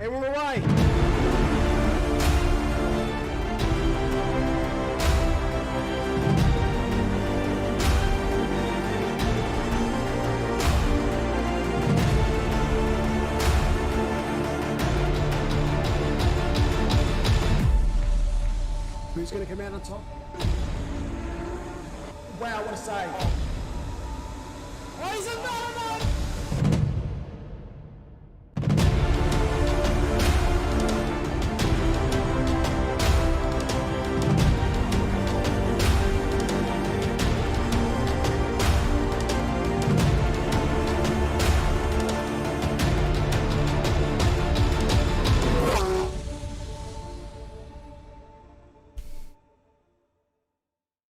Hey, we're away. Who's going to come out on top? Wow, what a save. Oh, he's a no!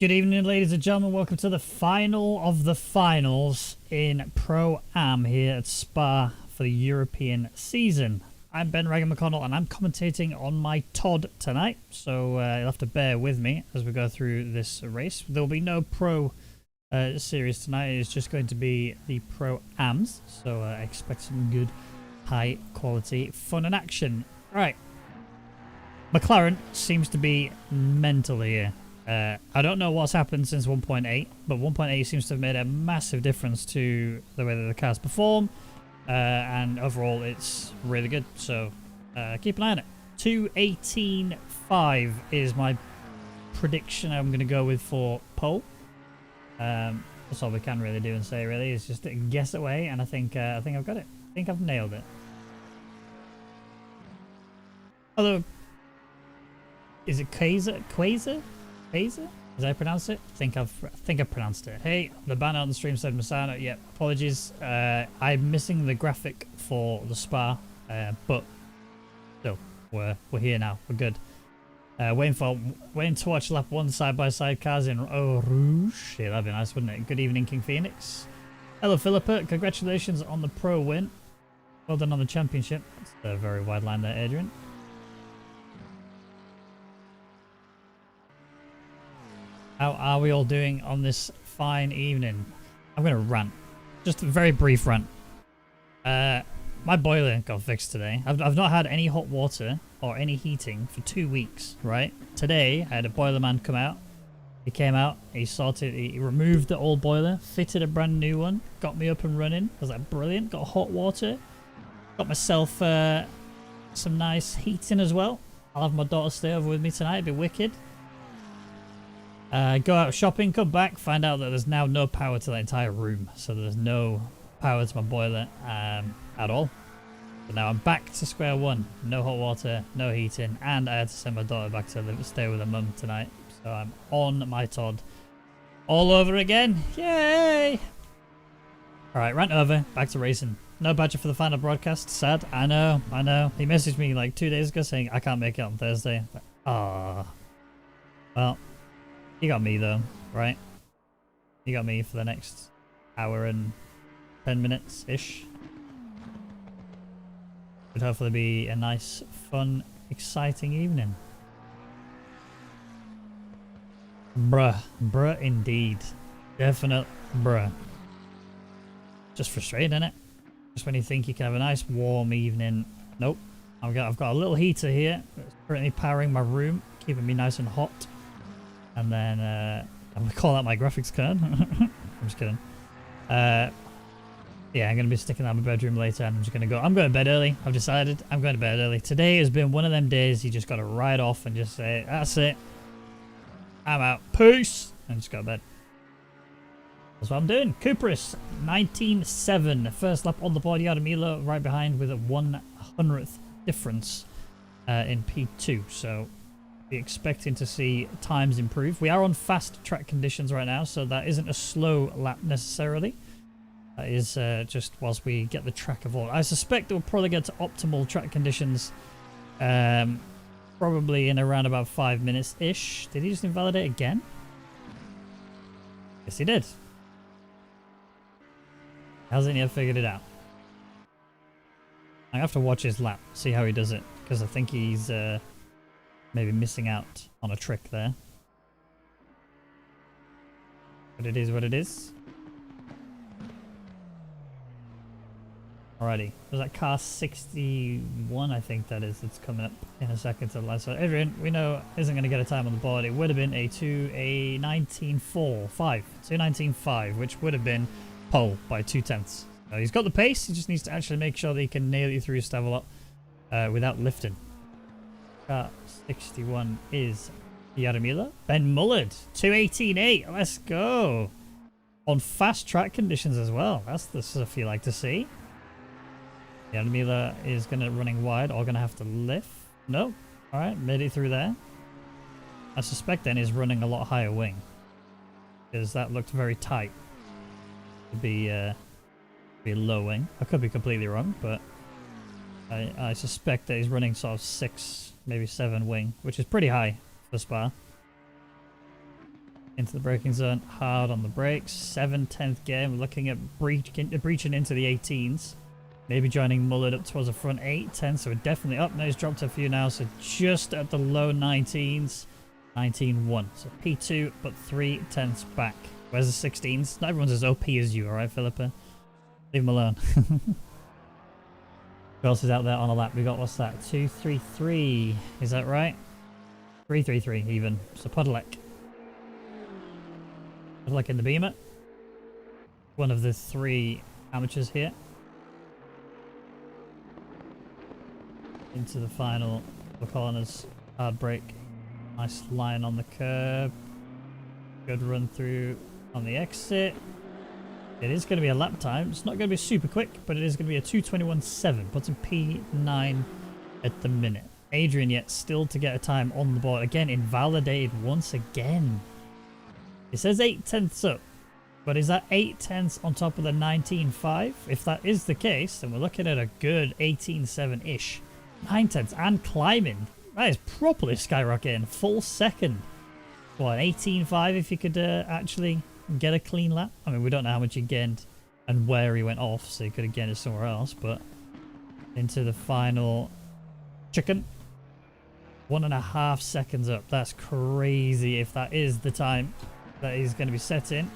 Good evening, ladies and gentlemen. Welcome to the final of the finals in Pro-Am here at Spa for the European season. I'm Ben Regan McConnell and I'm commentating on my Todd tonight, so you'll have to bear with me as we go through this race. There will be no Pro series tonight. It's just going to be the Pro-Ams, so expect some good, high quality fun and action. Right, McLaren seems to be mental here. I don't know what's happened since 1.8, but 1.8 seems to have made a massive difference to the way that the cars perform, and overall it's really good, so keep an eye on it. 2:18.5 is my prediction I'm going to go with for pole. That's all we can really do and say, really, is just guess away, and I think I've got it. I think I've nailed it. Although, is it Quasar? As I pronounce it? I think I've pronounced it. Hey, the banner on the stream said Masano. Yeah, apologies. I'm missing the graphic for the Spa but still, we're here now. We're good. Waiting to watch lap 1 side-by-side cars in Eau Rouge. Yeah, that'd be nice, wouldn't it? Good evening, King Phoenix. Hello, Philippa. Congratulations on the pro win. Well done on the championship. That's a very wide line there, Adrian. How are we all doing on this fine evening? I'm going to rant. Just a very brief rant. My boiler got fixed today. I've not had any hot water or any heating for 2 weeks, right? Today, I had a boiler man come out. He came out, he removed the old boiler, fitted a brand new one, got me up and running. I was like, brilliant. Got hot water. Got myself some nice heating as well. I'll have my daughter stay over with me tonight. It'd be wicked. Go out shopping, come back, find out that there's now no power to the entire room. So there's no power to my boiler at all. So now I'm back to square one. No hot water, no heating, and I had to send my daughter back to stay with her mum tonight. So I'm on my Todd all over again. Yay! Alright, rant over. Back to racing. No badger for the final broadcast. Sad. I know. He messaged me like 2 days ago saying I can't make it on Thursday. Ah. Well, you got me though, right? You got me for the next hour and 10 minutes-ish. Would hopefully be a nice, fun, exciting evening. Bruh indeed. Definite bruh. Just frustrating, isn't it? Just when you think you can have a nice warm evening. Nope. I've got a little heater here that's currently powering my room, keeping me nice and hot. And then I'm gonna call out my graphics card. I'm just kidding. Yeah, I'm gonna be sticking that in my bedroom later, and I'm just gonna go. I'm going to bed early. I've decided I'm going to bed early. Today has been one of them days you just gotta ride off and just say, that's it. I'm out. Peace! And just go to bed. That's what I'm doing. Cooperus, 19.7. First lap on the board. Yardamila right behind with a 1/100th difference in P2. So be expecting to see times improve. We are on fast track conditions right now, so that isn't a slow lap necessarily. That is just whilst we get the track of all. I suspect we'll probably get to optimal track conditions probably in around about 5 minutes-ish. Did he just invalidate again? Yes, he did. Hasn't yet figured it out. I have to watch his lap, see how he does it, because I think he's maybe missing out on a trick there. But it is what it is. Alrighty, was that car 61? I think that is. It's coming up in a second to the last. So Adrian, we know isn't going to get a time on the board. It would have been a 2:19.5, which would have been pole by 2/10. He's got the pace. He just needs to actually make sure that he can nail it through his Stavelot without lifting. Car 61 is Yaramila. Ben Mullard, 2:18.8. Let's go. On fast track conditions as well. That's the stuff you like to see. Yaramila is going to running wide or going to have to lift. No. Alright, made it through there. I suspect then he's running a lot higher wing, because that looked very tight to be low wing. I could be completely wrong, but I suspect that he's running sort of 6, maybe 7 wing, which is pretty high for Spa. Into the braking zone, hard on the brakes. 7/10th gear. We're looking at breaching into the 18s. Maybe joining Mullard up towards the front 8/10, so we're definitely up. Now he's dropped a few now, so just at the low 19s. 19.1. So P2, but 3/10ths back. Where's the 16s? Not everyone's as OP as you, alright, Philippa? Leave him alone. Who else is out there on a lap? We got, what's that? 233. Is that right? 333 even. So Podolek. Podolek in the Beamer. One of the 3 amateurs here. Into the final corners. Hard brake. Nice line on the curb. Good run through on the exit. It is going to be a lap time. It's not going to be super quick, but it is going to be a 2:21.7. Puts him P9 at the minute. Adrian yet still to get a time on the board. Again, invalidated once again. It says 8/10ths up, But is that 8 tenths on top of the 19.5? If that is the case, then we're looking at a good 18.7-ish. 9 tenths and climbing. That is properly skyrocketing. Full second. What, 18.5 if you could actually get a clean lap? I mean, we don't know how much he gained and where he went off, so he could have gained it somewhere else, but into the final chicken. 1.5 seconds up. That's crazy if that is the time that he's going to be setting.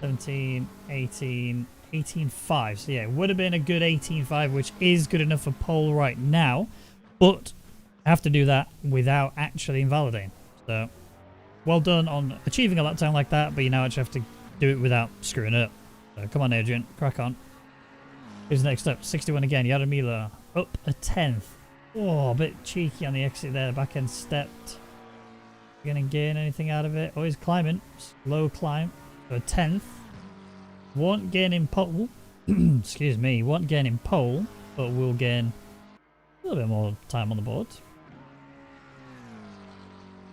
17, 18, 18.5. So yeah, it would have been a good 18.5, which is good enough for pole right now, but I have to do that without actually invalidating. So well done on achieving a lap time like that, but you now actually have to do it without screwing it up. So come on, Adrian, crack on. Who's next up? 61 again, Jaromila, up a 10th. Oh, a bit cheeky on the exit there, back end stepped. Gonna gain anything out of it? Oh, he's climbing, slow climb. So a 10th. Won't gain in pole. Excuse me, won't gain in pole, but will gain a little bit more time on the board.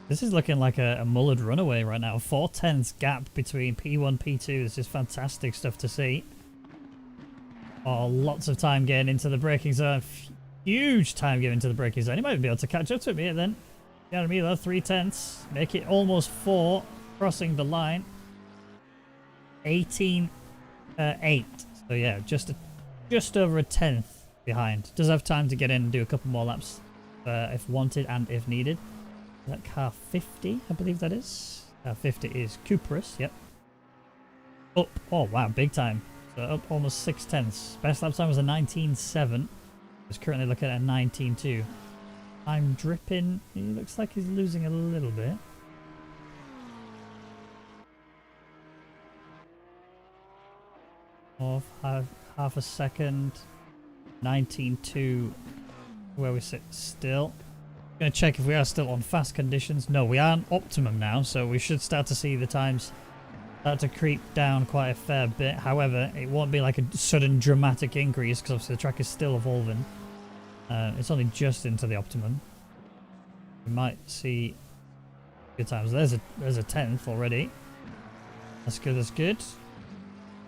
This is looking like a mullered runaway right now. 4 tenths gap between P1 P2. This is fantastic stuff to see. Oh, lots of time getting into the braking zone. Huge time getting into the braking zone. He might be able to catch up to me then. Jaromila, 3 tenths. Make it almost 4. Crossing the line. 18.8. So yeah, just over a 10th behind. Does have time to get in and do a couple more laps if wanted and if needed. Is that car 50? I believe that is. Car 50 is Cupris. Yep. Up. Oh wow, big time. So up almost 6 tenths. Best lap time was a 19.7. He's currently looking at a 19.2. I'm dripping. He looks like he's losing a little bit. Off half a second. 19.2 where we sit still. Gonna check if we are still on fast conditions. No, we are on optimum now, so we should start to see the times start to creep down quite a fair bit. However, it won't be like a sudden dramatic increase because obviously the track is still evolving. It's only just into the optimum. We might see good times. There's a 10th already. That's good. That's good.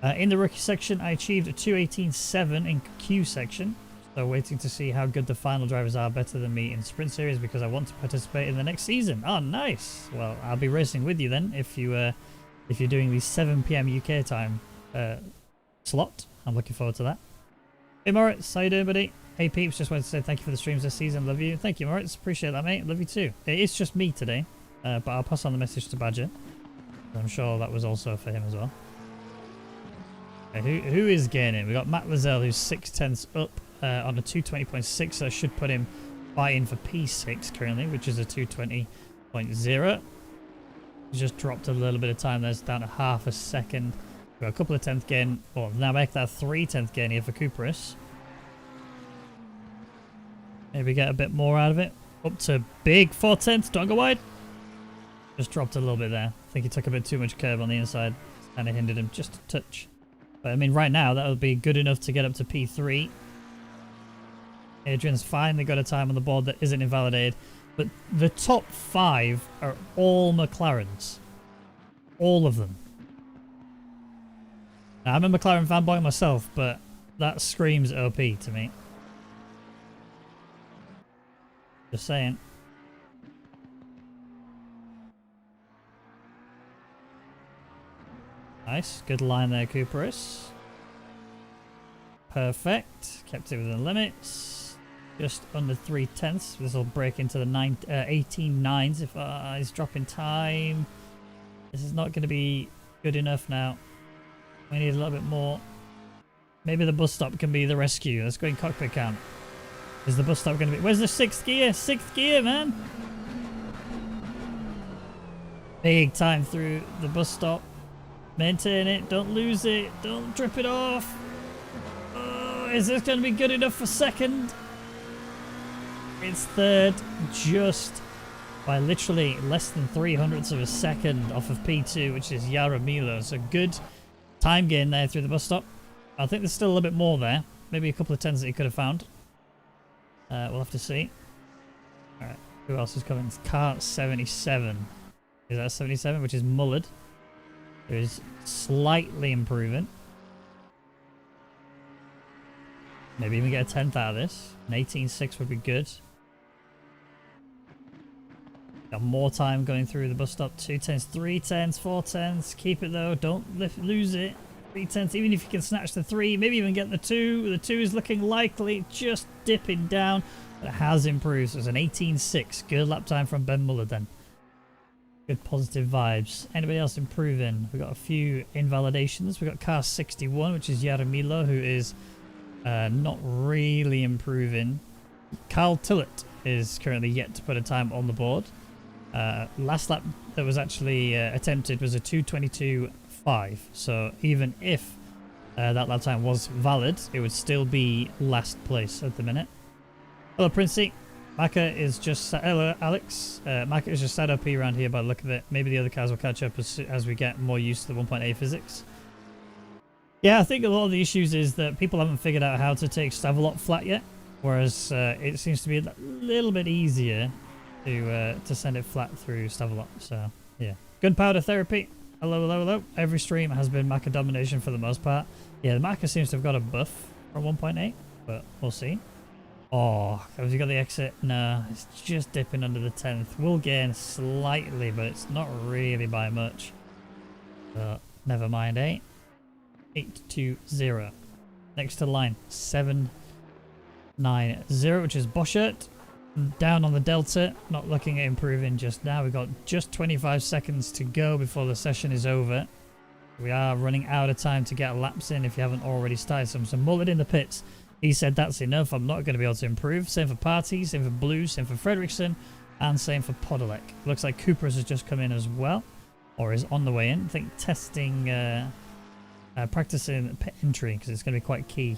In the rookie section, I achieved a 2:18.7 in Q section. So waiting to see how good the final drivers are better than me in Sprint Series because I want to participate in the next season. Oh, nice. Well, I'll be racing with you then if you're doing the 7 PM UK time slot. I'm looking forward to that. Hey Moritz, how you doing, buddy? Hey peeps, just wanted to say thank you for the streams this season. Love you. Thank you, Moritz. Appreciate that, mate. Love you too. It is just me today, but I'll pass on the message to Badger. I'm sure that was also for him as well. Okay, who is gaining? We got Matt Lazelle, who's 6 tenths up on a 220.6. So that should put him fighting for P6 currently, which is a 220.0. He's just dropped a little bit of time there. It's down to half a second. We've got a couple of 10th gain. Well, now make that 3 10th gain here for Cupris. Maybe get a bit more out of it. Up to big 4 tenths. Don't go wide. Just dropped a little bit there. I think he took a bit too much curb on the inside. Kind of hindered him just a touch. But I mean, right now, that would be good enough to get up to P3. Adrian's finally got a time on the board that isn't invalidated. But the top 5 are all McLarens. All of them. Now, I'm a McLaren fanboy myself, but that screams OP to me. Just saying. Nice. Good line there, Cupris. Perfect. Kept it within the limits. Just under 3 tenths. This will break into the 18.9s if he's dropping time. This is not going to be good enough now. We need a little bit more. Maybe the bus stop can be the rescue. Let's go in cockpit cam. Is the bus stop going to be... Where's the 6th gear? 6th gear, man! Big time through the bus stop. Maintain it. Don't lose it. Don't drip it off. Oh, is this going to be good enough for 2nd? It's 3rd. Just by literally less than 300ths of a second off of P2, which is Jaromila. So good time gain there through the bus stop. I think there's still a little bit more there. Maybe a couple of 10s that he could have found. We'll have to see. Alright, who else is coming? It's car 77. Is that 77? Which is mullered. It is slightly improving. Maybe even get a 10th out of this. An 18.6 would be good. Got more time going through the bus stop. 2 10s, 3 10s, 4 10s. Keep it though. Don't lose it. 3 10s. Even if you can snatch the 3, maybe even get the 2. The 2 is looking likely. Just dipping down. But it has improved. So it's an 18.6. Good lap time from Ben Muller then. Good positive vibes. Anybody else improving? We've got a few invalidations. We've got car 61, which is Jaromilo, who is not really improving. Carl Tillett is currently yet to put a time on the board. Last lap that was actually attempted was a 2:22.5. So even if that lap time was valid, it would still be last place at the minute. Hello, Princey. Maka is just... Hello, Alex. Maka is just sat up here around here by the look of it. Maybe the other cars will catch up as we get more used to the 1.8 physics. Yeah, I think a lot of the issues is that people haven't figured out how to take Stavelot flat yet. Whereas it seems to be a little bit easier to send it flat through Stavelot. So, yeah. Gunpowder therapy. Hello, hello, hello. Every stream has been Maka domination for the most part. Yeah, the Maka seems to have got a buff from 1.8, but we'll see. Oh, have you got the exit? No, it's just dipping under the 10th. We'll gain slightly, but it's not really by much. So, never mind, 820. Next to the line, 790, which is Boschert. Down on the Delta, not looking at improving just now. We've got just 25 seconds to go before the session is over. We are running out of time to get laps in if you haven't already started some. So Mullet in the pits. He said that's enough. I'm not going to be able to improve. Same for Party, same for Blue, same for Fredrickson, and same for Podolek. Looks like Cooper's has just come in as well, or is on the way in. I think testing, practicing pit entry because it's going to be quite key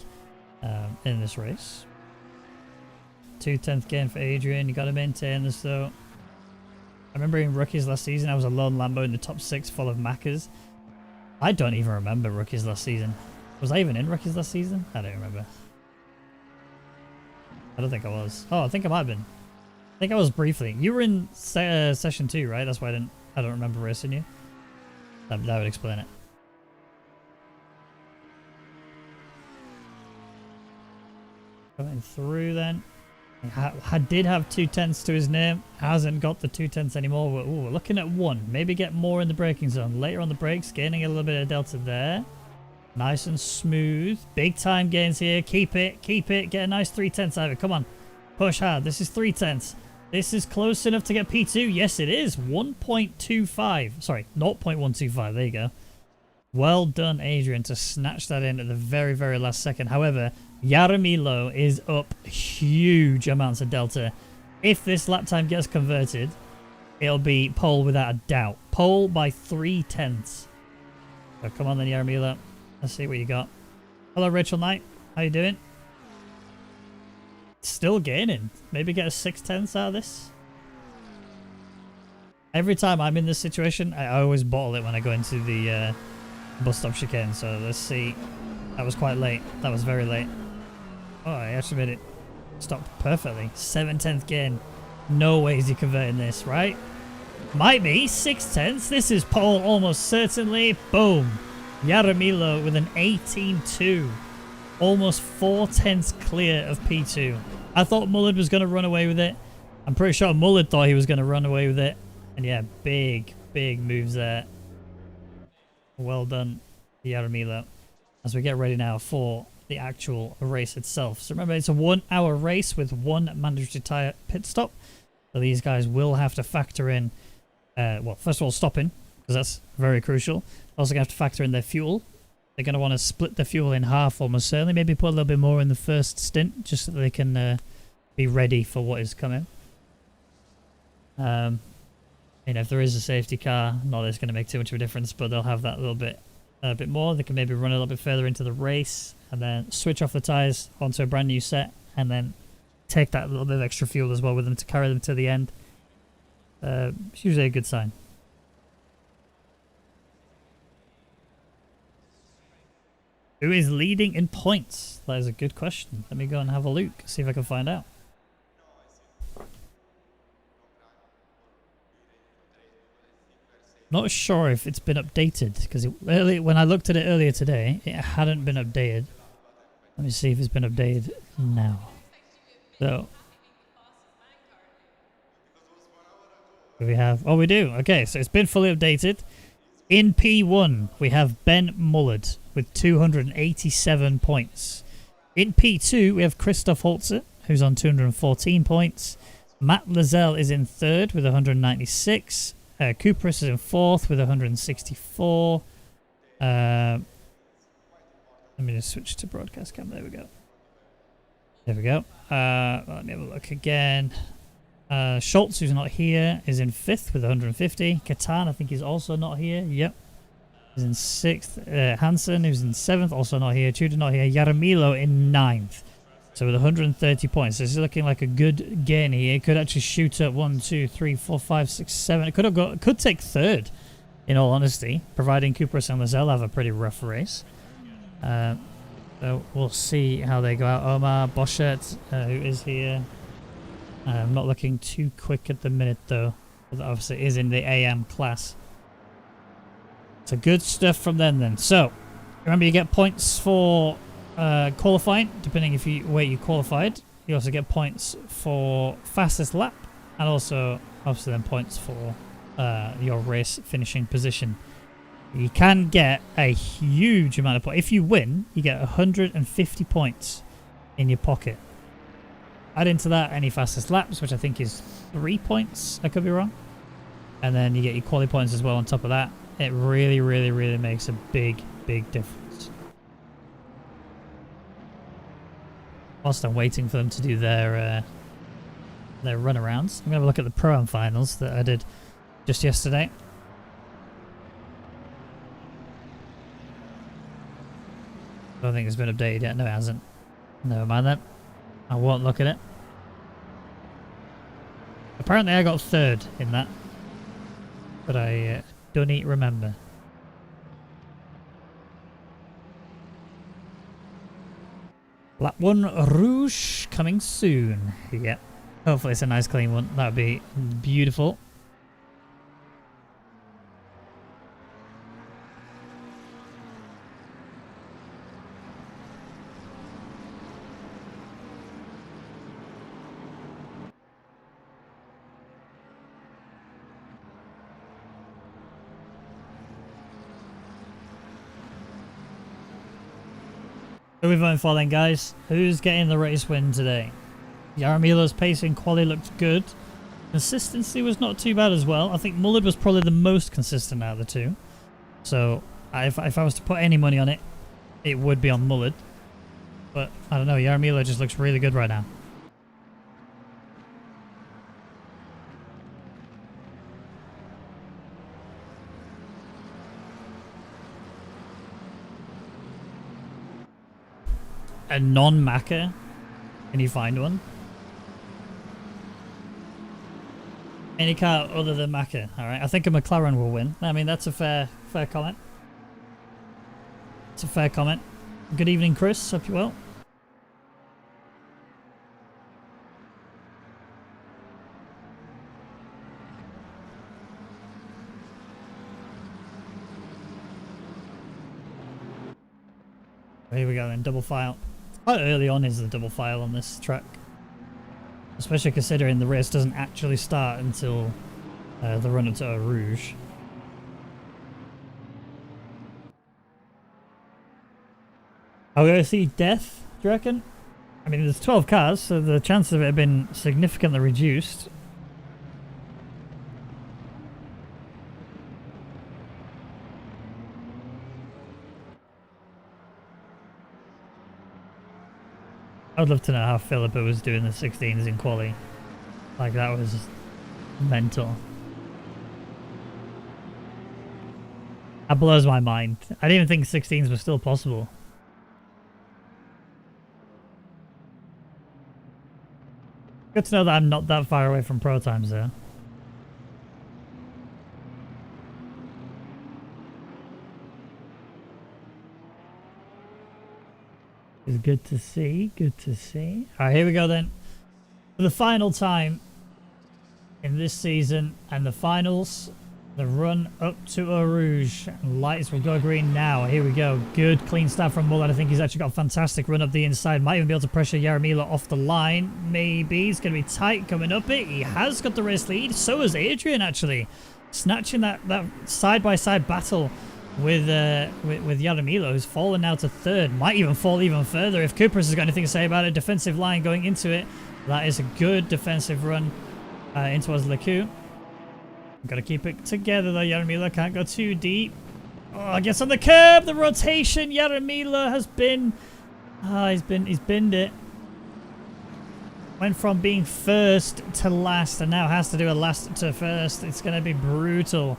in this race. 2 10th gain for Adrian. You got to maintain this though. I remember in rookies last season, I was a lone Lambo in the top 6 full of Maccas. I don't even remember rookies last season. Was I even in rookies last season? I don't remember. I don't think I was. Oh, I think I might have been. I think I was briefly. You were in session 2, right? That's why I don't remember racing you. That would explain it. Coming through then. I did have 2 10ths to his name. Hasn't got the 2 10ths anymore. We're looking at 1. Maybe get more in the braking zone. Later on the brakes, gaining a little bit of delta there. Nice and smooth. Big time gains here. Keep it. Keep it. Get a nice 3 10ths out of it. Come on. Push hard. This is 3 10ths. This is close enough to get P2. Yes, it is. 1.25. Sorry, 0.125. There you go. Well done, Adrian, to snatch that in at the very, very last second. However, Jaromilo is up huge amounts of delta. If this lap time gets converted, it'll be pole without a doubt. Pole by 3 10ths. So come on then, Jaromilo. Let's see what you got. Hello, Rachel Knight. How you doing? Still gaining. Maybe get a 6 10ths out of this. Every time I'm in this situation, I always bottle it when I go into the bus stop chicane. So let's see. That was quite late. That was very late. Oh, I actually made it stop perfectly. 7 10th gain. No way is he converting this, right? Might be. 6 10ths. This is pole almost certainly. Boom. Jaromilo with an 18.2. Almost 4 tenths clear of P2. I thought Mullard was going to run away with it. I'm pretty sure Mullard thought he was going to run away with it. And yeah, big, big moves there. Well done, Jaromilo. As we get ready now for the actual race itself. So remember, it's a 1 hour race with 1 mandatory tyre pit stop. So these guys will have to factor in, well, first of all, stopping, because that's very crucial. Also going to have to factor in their fuel. They're going to want to split the fuel in half almost certainly. Maybe put a little bit more in the first stint, just so they can be ready for what is coming. You know, if there is a safety car, not that it's going to make too much of a difference, but they'll have that little bit a bit more. They can maybe run a little bit further into the race and then switch off the tyres onto a brand new set and then take that little bit of extra fuel as well with them to carry them to the end. It's usually a good sign. Who is leading in points? That is a good question. Let me go and have a look, see if I can find out. Not sure if it's been updated because when I looked at it earlier today, it hadn't been updated. Let me see if it's been updated now. So we have, oh, we do. Okay, so it's been fully updated. In P1, we have Ben Mullard with 287 points. In P2, we have Christoph Holzer, who's on 214 points. Matt Lazelle is in third with 196. Kupris is in fourth with 164. Let me just switch to broadcast cam. There we go. There we go. Let me have a look again. Schultz, who's not here, is in fifth with 150. Katan, I think, is also not here. Yep. Is in sixth. Hansen, who's in seventh, also not here. Tudor not here. Yaramilo in ninth. So with 130 points, this is looking like a good gain here. It could actually shoot up 1, 2, 3, 4, 5, 6, 7. It could take third, in all honesty, providing Kupris and Lazelle have a pretty rough race. So we'll see how they go out. Omar Boschert, who is here. Not looking too quick at the minute though. But obviously is in the AM class. So good stuff from them then. So remember, you get points for qualifying, depending if where you qualified. You also get points for fastest lap, and also obviously then points for your race finishing position. You can get a huge amount of points. If you win, you get 150 points in your pocket. Add into that any fastest laps, which I think is 3 points. I could be wrong. And then you get your quali points as well on top of that. It really, really, really makes a big, big difference. Whilst I'm waiting for them to do their runarounds, I'm going to have a look at the Pro-Am finals that I did just yesterday. I don't think it's been updated yet. No, it hasn't. Never mind that. I won't look at it. Apparently I got third in that, but I don't remember. Lap 1 Rouge coming soon. Yep. Hopefully it's a nice clean one. That would be beautiful. Who are we voting for then, guys? Who's getting the race win today? Yaramilo's pace in quali looked good. Consistency was not too bad as well. I think Mullard was probably the most consistent out of the two. So if I was to put any money on it, it would be on Mullard. But I don't know, Yaramilo just looks really good right now. A non-Macca? Can you find one? Any car other than Macca. Alright, I think a McLaren will win. I mean, that's a fair comment. It's a fair comment. Good evening, Chris. Hope you're well. Here we go then, double file. Quite early on is the double file on this track. Especially considering the race doesn't actually start until the run up to Eau Rouge. Are we going to see death, do you reckon? I mean, there's 12 cars, so the chances of it have been significantly reduced. I'd love to know how Philippa was doing the 16s in quali. Like, that was mental. That blows my mind. I didn't even think 16s were still possible. Good to know that I'm not that far away from pro times though. It's good to see, good to see. Alright, here we go then. For the final time in this season and the finals The run up to Eau Rouge. Lights will go green now. Here we go. Good clean start from Mullet. I think he's actually got a fantastic run up the inside. Might even be able to pressure Jaromila off the line. Maybe. It's going to be tight coming up it. He has got the race lead. So has Adrian, actually. Snatching that side-by-side battle with Jaromila, who's fallen now to third. Might even fall even further if Cooper's has got anything to say about it. Defensive line going into it. That is a good defensive run in towards Lecoux. Got to keep it together though. Jaromila can't go too deep. Oh, gets on the curb. The rotation. Jaromila has been. He's binned it. Went from being first to last, and now has to do a last to first. It's going to be brutal,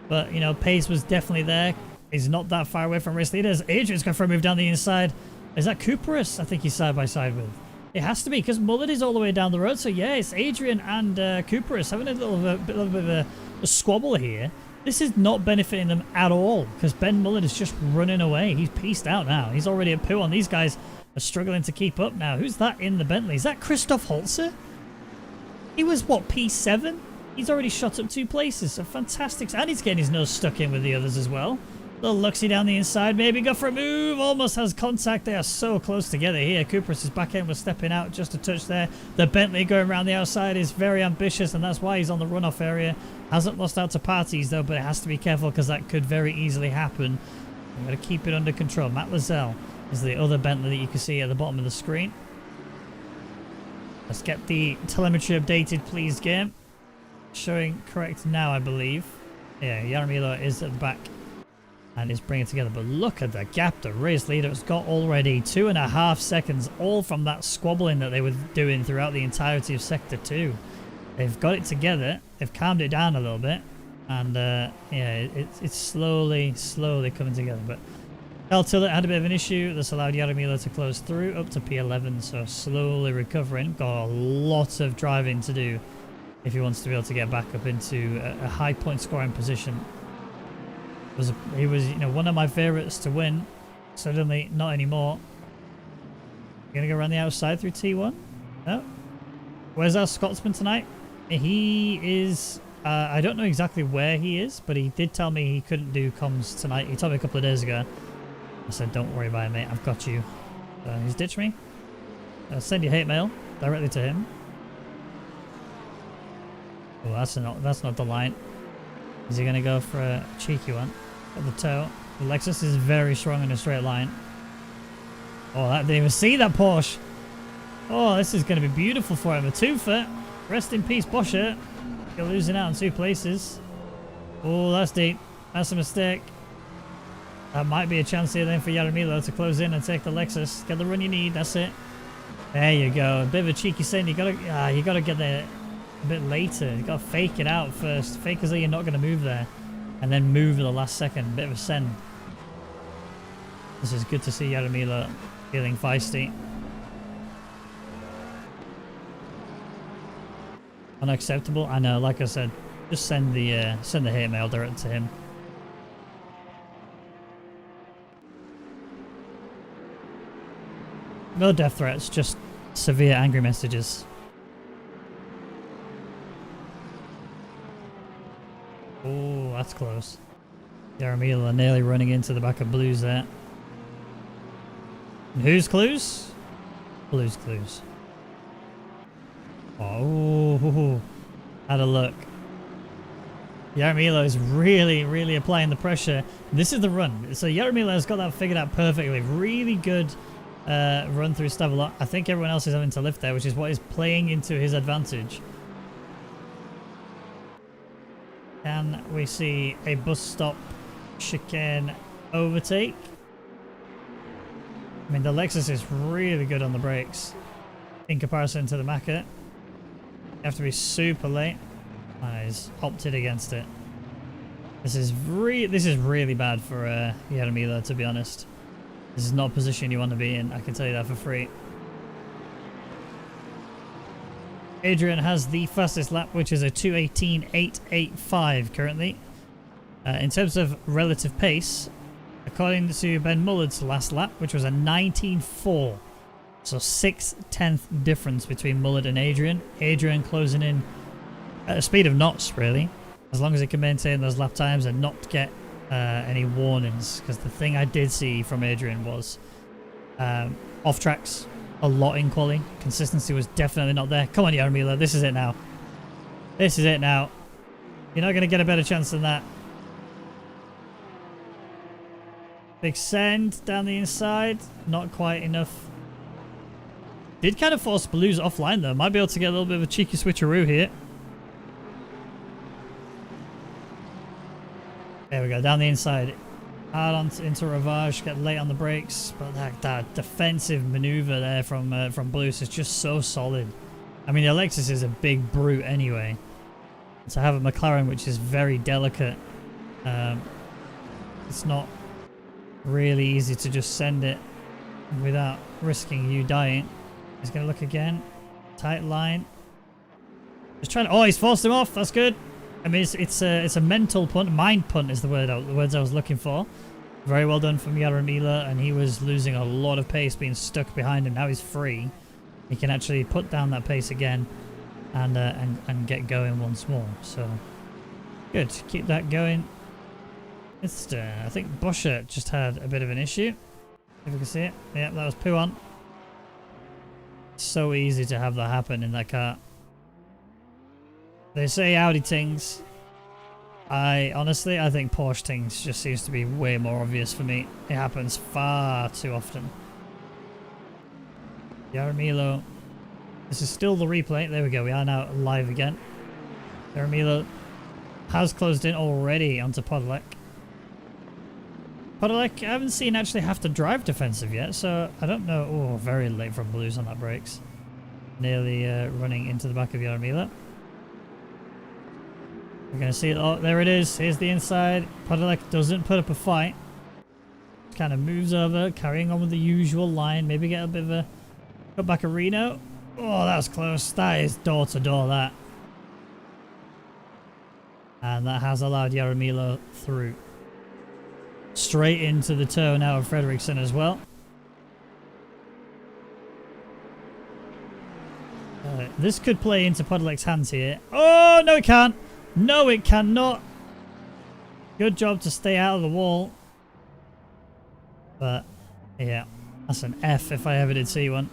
but you know, pace was definitely there. He's not that far away from race leaders. Adrian's going for a move down the inside. Is that Cooperus? I think he's side by side with. It has to be, because Mullet is all the way down the road. So yeah, it's Adrian and Cooperus having a little bit of a squabble here. This is not benefiting them at all, because Ben Mullet is just running away. He's pieced out now. He's already at poo on. These guys are struggling to keep up now. Who's that in the Bentley? Is that Christoph Holzer? He was, what, P7? He's already shot up 2 places. So fantastic. And he's getting his nose stuck in with the others as well. Little Luxie down the inside, maybe go for a move, almost has contact. They are so close together here. Cooper's back end was stepping out just a touch there. The Bentley going around the outside is very ambitious, and that's why he's on the runoff area. Hasn't lost out to parties though, but it has to be careful because that could very easily happen. I'm going to keep it under control. Matt Lozelle is the other Bentley that you can see at the bottom of the screen. Let's get the telemetry updated, please, game. Showing correct now, I believe. Yeah, Jaromila is at the back and is bringing it together, but look at the gap the race leader has got already. 2.5 seconds, all from that squabbling that they were doing throughout the entirety of Sector 2. They've got it together, they've calmed it down a little bit, and yeah, it's slowly coming together. But El Tillet had a bit of an issue. This allowed Jaromila to close through up to P11, so slowly recovering. Got a lot of driving to do if he wants to be able to get back up into a high point scoring position. He was, you know, one of my favourites to win. Suddenly, not anymore. Gonna go around the outside through T1. No. Where's our Scotsman tonight? He is. I don't know exactly where he is, but he did tell me he couldn't do comms tonight. He told me a couple of days ago. I said, "Don't worry about it, mate. I've got you." He's ditched me. Send your hate mail directly to him. Oh, that's not the line. Is he gonna go for a cheeky one at the toe? The Lexus is very strong in a straight line. Oh, that didn't even see that Porsche. Oh, this is gonna be beautiful for him. A 2-foot. Rest in peace, Boscher. You're losing out in 2 places. Oh, that's deep. That's a mistake. That might be a chance here then for Jaromila to close in and take the Lexus. Get the run you need. That's it. There you go. A bit of a cheeky sin. You gotta get there a bit later. You gotta fake it out first. Fake as though you're not gonna move there, and then move at the last second. Bit of a send. This is good to see Jaromila feeling feisty. Unacceptable. I know. Like I said, just send the hate mail direct to him. No death threats, just severe angry messages. Oh, that's close. Jaromila nearly running into the back of Blues there. And whose clues? Blues clues. Oh, had a look. Jaromila is really applying the pressure. This is the run. So Jaromila has got that figured out perfectly. Really good run through Stavelot. I think everyone else is having to lift there, which is what is playing into his advantage. Can we see a bus stop chicane overtake? I mean, the Lexus is really good on the brakes in comparison to the Macca. You have to be super late. And he's opted against it. This is really bad for Jaromila, to be honest. This is not a position you want to be in. I can tell you that for free. Adrian has the fastest lap, which is a 2:18.885 currently. In terms of relative pace, according to Ben Mullet's last lap, which was a 19.4. So 6/10 difference between Mullet and Adrian. Adrian closing in at a speed of knots, really. as long as he can maintain those lap times and not get any warnings. Because the thing I did see from Adrian was off tracks a lot in quali. Consistency was definitely not there. Come on, Jaromila, this is it now. This is it now. You're not going to get a better chance than that. Big send down the inside. Not quite enough. Did kind of force Blues offline though. Might be able to get a little bit of a cheeky switcheroo here. There we go, down the inside. Hard on into Ravage, get late on the brakes. But that defensive maneuver there from Blues is just so solid. I mean, the Alexis is a big brute anyway. To have a McLaren which is very delicate, it's not really easy to just send it without risking you dying. He's going to look again. Tight line. Just trying to... Oh, he's forced him off. That's good. I mean, it's a mental punt. Mind punt is the words I was looking for. Very well done from Jaromila, and he was losing a lot of pace being stuck behind him. Now he's free. He can actually put down that pace again and get going once more. So, good. Keep that going. It's, I think Boscher just had a bit of an issue. If you can see it. Yeah, that was Puan. So easy to have that happen in that car. They say Audi things. Honestly, I think Porsche things just seems to be way more obvious for me. It happens far too often. Jaromilo. This is still the replay. There we go. We are now live again. Jaromilo has closed in already onto Podolek. Podolek, I haven't seen actually have to drive defensive yet, so I don't know. Oh, very late from Blues on that brakes. Nearly running into the back of Jaromila. We're going to see it. Oh, there it is. Here's the inside. Podolek doesn't put up a fight. Kind of moves over, carrying on with the usual line. Maybe get a bit of a cut back of Reno. Oh, that was close. That is door to door, that. And that has allowed Jaromila through. Straight into the toe now of Fredriksson as well. This could play into Podolek's hands here. Oh, no it can't. No, it cannot. Good job to stay out of the wall. But, yeah, that's an F if I ever did see one.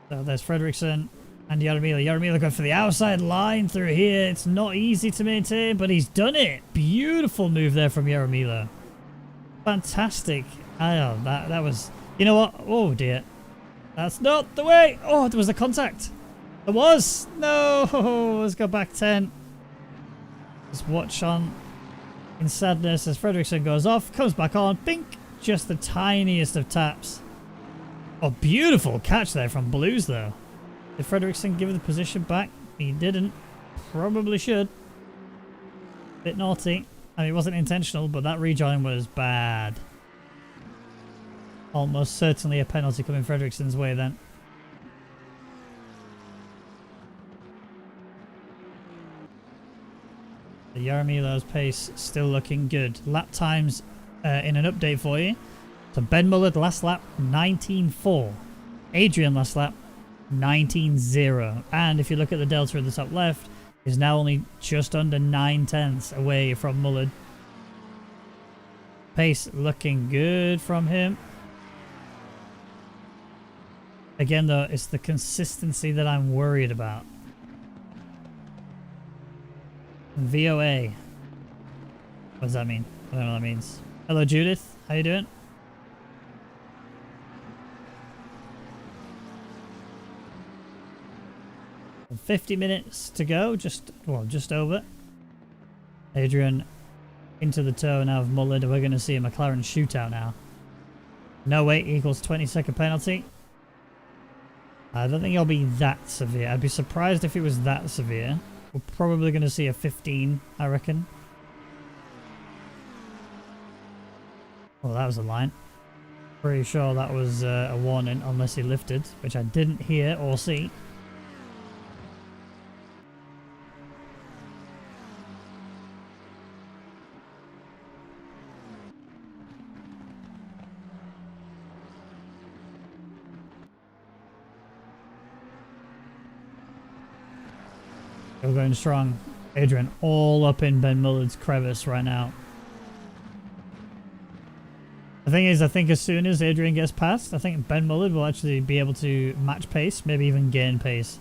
So there's Fredriksson and Jaromila. Jaromila going for the outside line through here. It's not easy to maintain, but he's done it. Beautiful move there from Jaromila. Fantastic. Oh, that was... You know what? Oh, dear. That's not the way. Oh, there was a contact. There was. No. Let's go back 10. Just watch on in sadness as Fredriksson goes off. Comes back on. Bink. Just the tiniest of taps. Oh, beautiful catch there from Blues, though. Did Fredriksson give the position back? He didn't. Probably should. Bit naughty. I mean, it wasn't intentional, but that rejoin was bad. Almost certainly a penalty coming Fredriksson's way then. The Jaromilo's pace still looking good. Lap times in an update for you. So Ben Mullard last lap 19.4. Adrian last lap 19.0. And if you look at the delta at the top left, is now only just under 9/10 away from Mullard. Pace looking good from him. Again though, it's the consistency that I'm worried about. VOA. What does that mean? I don't know what that means. Hello Judith, how you doing? And 50 minutes to go, just over. Adrian into the toe now of Mullard. We're going to see a McLaren shootout now. No wait equals 20-second penalty. I don't think it'll be that severe. I'd be surprised if it was that severe. We're probably going to see a 15, I reckon. Well, that was a line. Pretty sure that was a warning, unless he lifted, which I didn't hear or see. We're going strong. Adrian all up in Ben Mullard's crevice right now. The thing is, I think as soon as Adrian gets past, I think Ben Mullard will actually be able to match pace, maybe even gain pace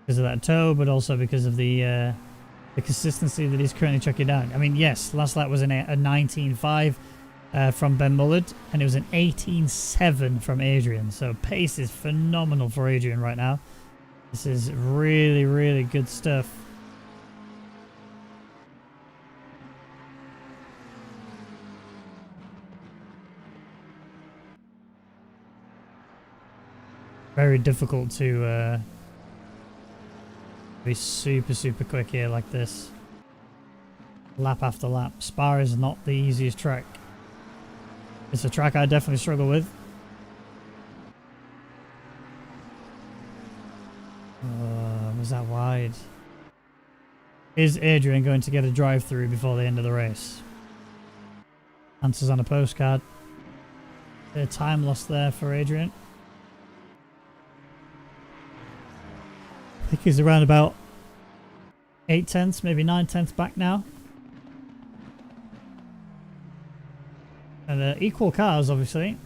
because of that toe, but also because of the consistency that he's currently chucking down. I mean, yes, last lap was a 19.5 from Ben Mullard, and it was an 18.7 from Adrian. So pace is phenomenal for Adrian right now. This is really, really good stuff. Very difficult to be super, super quick here like this. Lap after lap. Spa is not the easiest track. It's a track I definitely struggle with. Was that wide? Is Adrian going to get a drive-through before the end of the race? Answers on a postcard. Bit of time lost there for Adrian. I think he's around about 8/10, maybe 9/10 back now. And equal cars, obviously.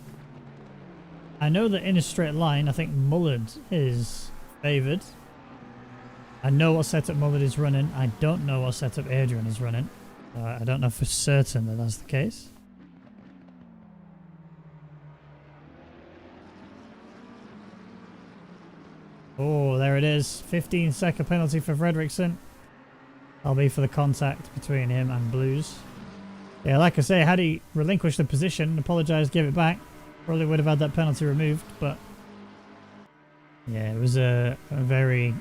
I know that in a straight line, I think Mullard is favoured. I know what setup Mullard is running. I don't know what setup Adrian is running. I don't know for certain that that's the case. Oh, there it is. 15-second penalty for Fredriksson. That'll be for the contact between him and Blues. Yeah, like I say, had he relinquished the position, apologised, gave it back, probably would have had that penalty removed, but yeah, it was a very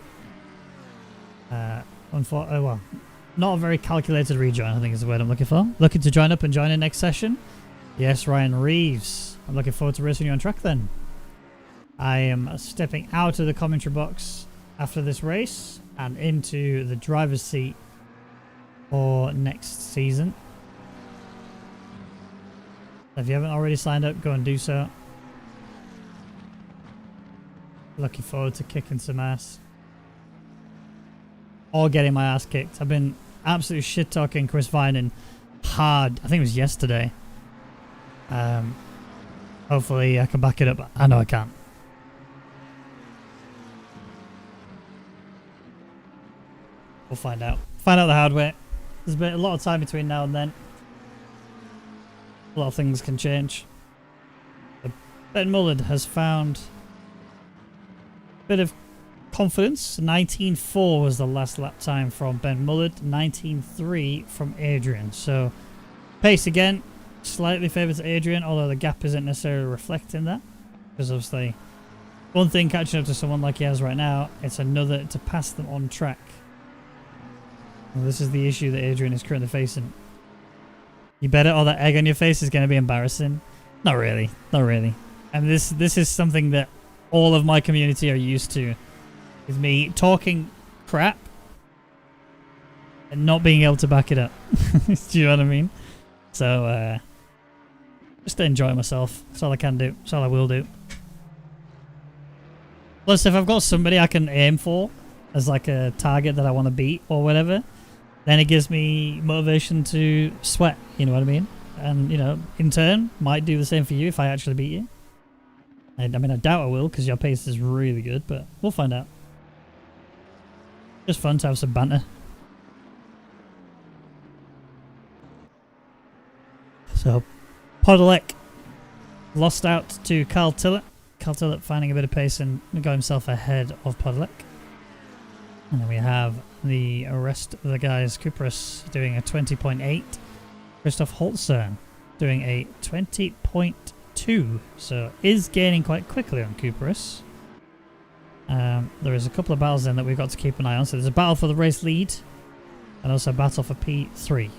well, not a very calculated rejoin, I think is the word I'm looking for. Looking to join up and join in next session? Yes, Ryan Reeves. I'm looking forward to racing you on track then. I am stepping out of the commentary box after this race and into the driver's seat for next season. If you haven't already signed up, go and do so. Looking forward to kicking some ass. Or getting my ass kicked. I've been absolutely shit-talking Chris Vining hard. I think it was yesterday. Hopefully I can back it up. I know I can't. We'll find out. Find out the hard way. There's been a lot of time between now and then. A lot of things can change. But Ben Mullard has found a bit of confidence. 19.4 was the last lap time from Ben Mullard. 19.3 from Adrian. So pace again, slightly favours Adrian, although the gap isn't necessarily reflecting that. Because obviously, one thing catching up to someone like he has right now, it's another to pass them on track. Well, this is the issue that Adrian is currently facing. You bet it, all that egg on your face is going to be embarrassing. Not really. Not really. And this is something that all of my community are used to. Is me talking crap and not being able to back it up. Do you know what I mean? So, just to enjoy myself. That's all I can do. That's all I will do. Plus, if I've got somebody I can aim for as like a target that I want to beat or whatever, then it gives me motivation to sweat, you know what I mean? And, you know, in turn, might do the same for you if I actually beat you. I mean, I doubt I will because your pace is really good, but we'll find out. Just fun to have some banter. So, Podolek lost out to Carl Tillett. Carl Tillett finding a bit of pace and got himself ahead of Podolek. And then we have the rest of the guys. Kupras doing a 20.8. Christoph Holzer doing a 20.2. So is gaining quite quickly on Kupras. There is a couple of battles then that we've got to keep an eye on. So there's a battle for the race lead and also a battle for P3.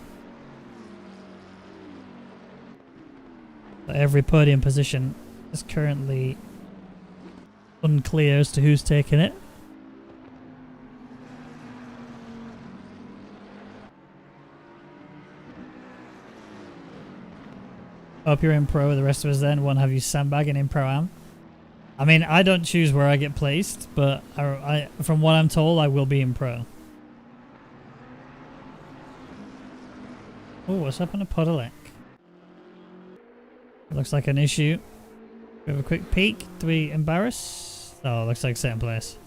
But every podium position is currently unclear as to who's taking it. Hope you're in pro with the rest of us then. Won't have you sandbagging in pro-am. I mean, I don't choose where I get placed, but I, from what I'm told, I will be in pro. Oh, what's happened to Podolek? Looks like an issue. We have a quick peek. Do we embarrass? Oh, looks like second place.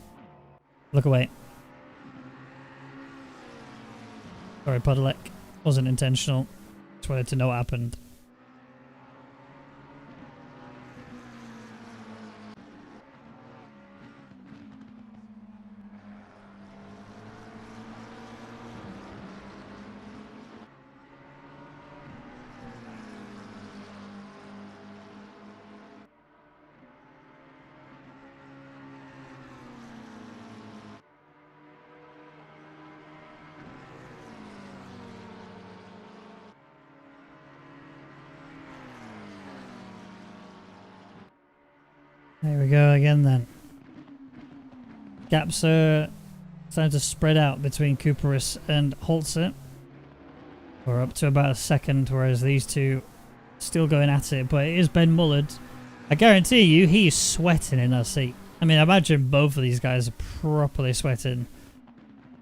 Look away. Sorry, Podolek. Wasn't intentional. Just wanted to know what happened. There we go again then. Gaps are starting to spread out between Cooperus and Holzer. We're up to about a second, whereas these two still going at it, but it is Ben Mullard. I guarantee you he is sweating in that seat. I mean, I imagine both of these guys are properly sweating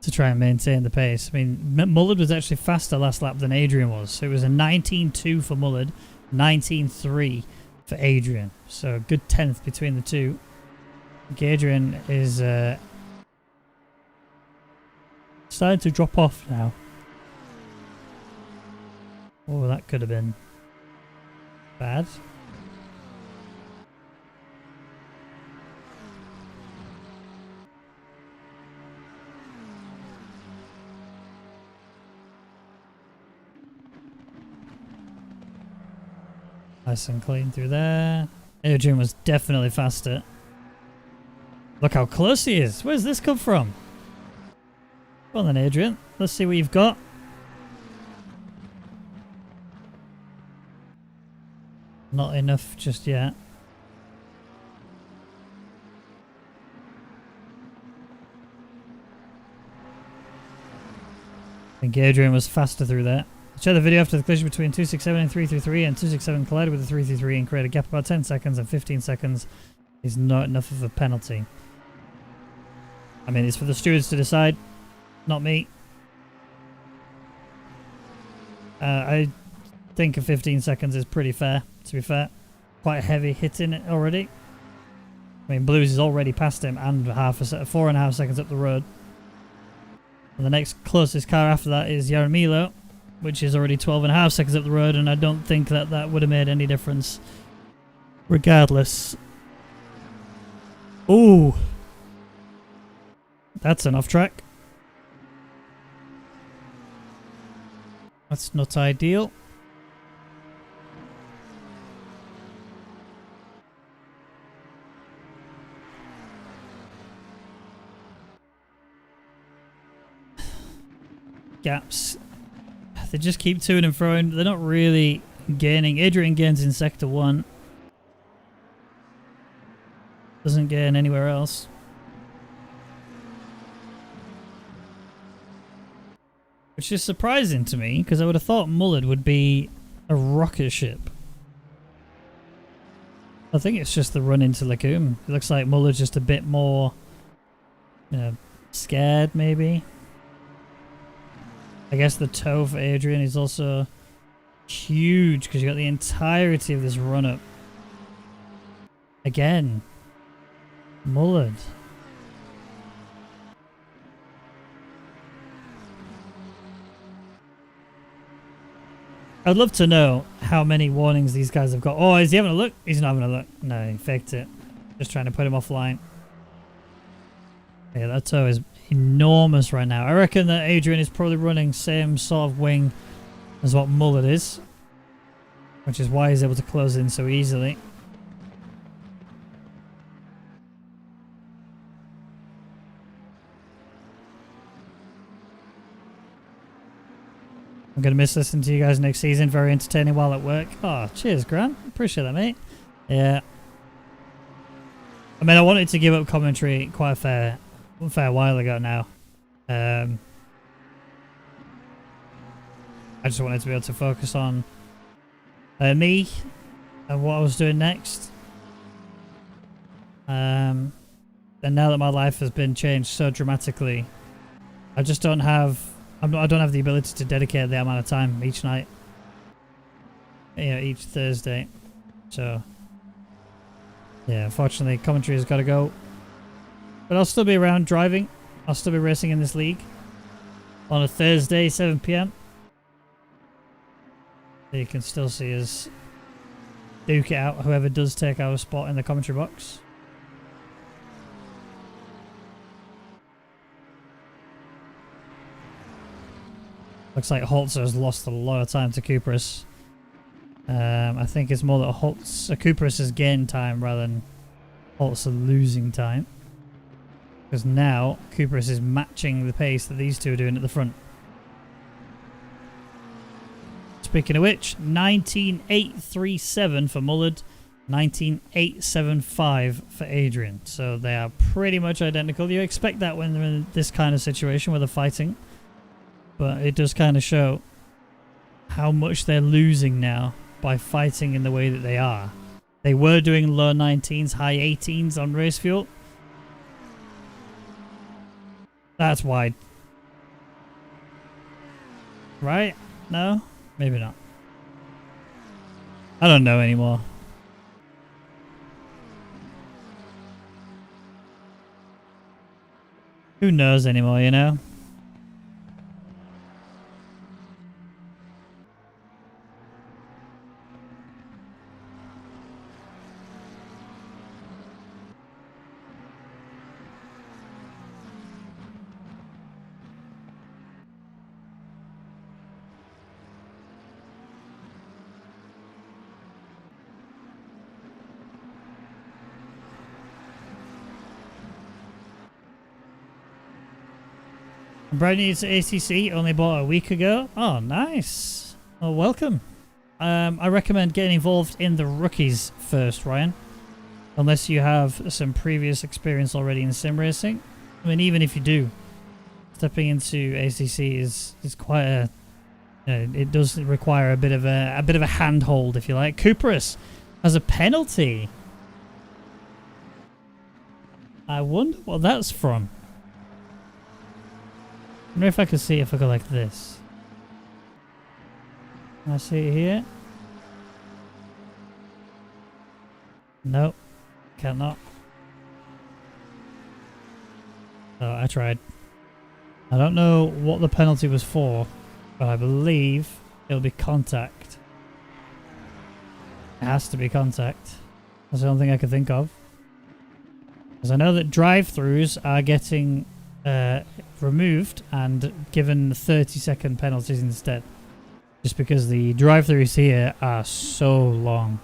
to try and maintain the pace. I mean, Mullard was actually faster last lap than Adrian was. So it was a 19.2 for Mullard, 19.3 for Adrian. So a good 10th between the two. I think Adrian is starting to drop off now. Oh, that could have been bad. Nice and clean through there. Adrian was definitely faster. Look how close he is. Where's this come from? Well then, Adrian. Let's see what you've got. Not enough just yet. I think Adrian was faster through there. Check the video after the collision between 267 and 333, and 267 collided with the 333 and created a gap about 10 seconds, and 15 seconds is not enough of a penalty. I mean, it's for the stewards to decide, not me. I think 15 seconds is pretty fair, to be fair. Quite heavy hitting it already. I mean, Blues is already past him and 4.5 seconds up the road. And the next closest car after that is Yaramilo, which is already 12.5 seconds up the road, and I don't think that that would have made any difference regardless. Ooh. That's an off track. That's not ideal. Gaps. They just keep to and froing. They're not really gaining. Adrian gains in sector 1. Doesn't gain anywhere else. Which is surprising to me, because I would have thought Mullard would be a rocket ship. I think it's just the run into Lacombe. It looks like Muller's just a bit more, you know, scared maybe. I guess the toe for Adrian is also huge because you got the entirety of this run up. Again, Mullard. I'd love to know how many warnings these guys have got. Oh, is he having a look? He's not having a look. No, he faked it. Just trying to put him offline. Yeah, that toe is enormous right now. I reckon that Adrian is probably running same sort of wing as what Mullard is, which is why he's able to close in so easily. I'm going to miss listening to you guys next season. Very entertaining while at work. Oh, cheers, Grant. Appreciate that, mate. Yeah. I mean, I wanted to give up commentary quite a fair while ago now. I just wanted to be able to focus on me and what I was doing next. And now that my life has been changed so dramatically, I just don't have I don't have the ability to dedicate that amount of time each night. Each Thursday. So, yeah, unfortunately, commentary has got to go. But I'll still be around driving. I'll still be racing in this league on a Thursday, 7 PM. You can still see us duke it out, whoever does take our spot in the commentary box. Looks like Holzer has lost a lot of time to Cooperus. I think it's more that Cooperus has gained time rather than Holzer losing time. Because now Cooperus is matching the pace that these two are doing at the front. Speaking of which, 19.837 for Mullard, 19.875 for Adrian. So they are pretty much identical. You expect that when they're in this kind of situation where they're fighting. But it does kind of show how much they're losing now by fighting in the way that they are. They were doing low 19s, high 18s on race fuel. That's wide. Right? No? Maybe not. I don't know anymore. Who knows anymore, you know? Brand new to ACC, only bought a week ago. Oh, nice. Well, welcome. I recommend getting involved in the rookies first, Ryan. Unless you have some previous experience already in sim racing. I mean, even if you do, stepping into ACC is quite a... it does require a bit of a handhold, if you like. Cooperus has a penalty. I wonder what that's from. I wonder if I can see it if I go like this. Can I see it here? Nope. Cannot. Oh, I tried. I don't know what the penalty was for, but I believe it'll be contact. It has to be contact. That's the only thing I can think of. Because I know that drive-thrus are getting removed and given 30-second penalties instead. Just because the drive-thrus here are so long.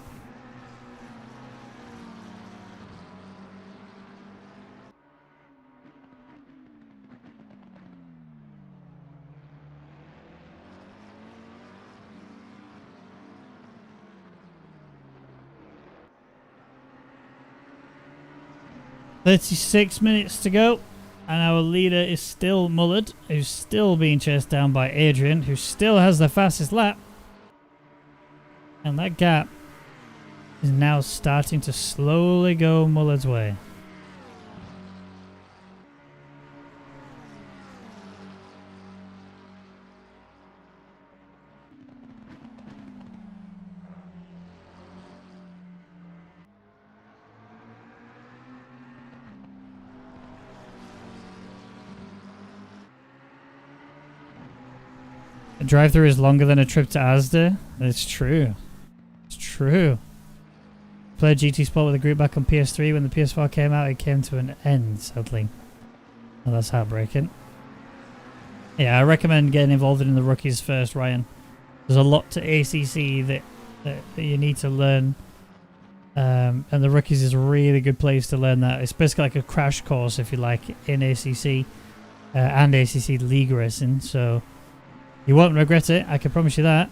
"36 minutes to go, and our leader is still Mullard, who's still being chased down by Adrian, who still has the fastest lap. And that gap is now starting to slowly go Mullard's way. A drive-through is longer than a trip to Asda. It's true. It's true. Played GT Sport with a group back on PS3. When the PS4 came out, it came to an end, sadly. Well, that's heartbreaking. Yeah, I recommend getting involved in the rookies first, Ryan. There's a lot to ACC that you need to learn. And the rookies is a really good place to learn that. It's basically like a crash course, if you like, in ACC and ACC League Racing. So you won't regret it, I can promise you that.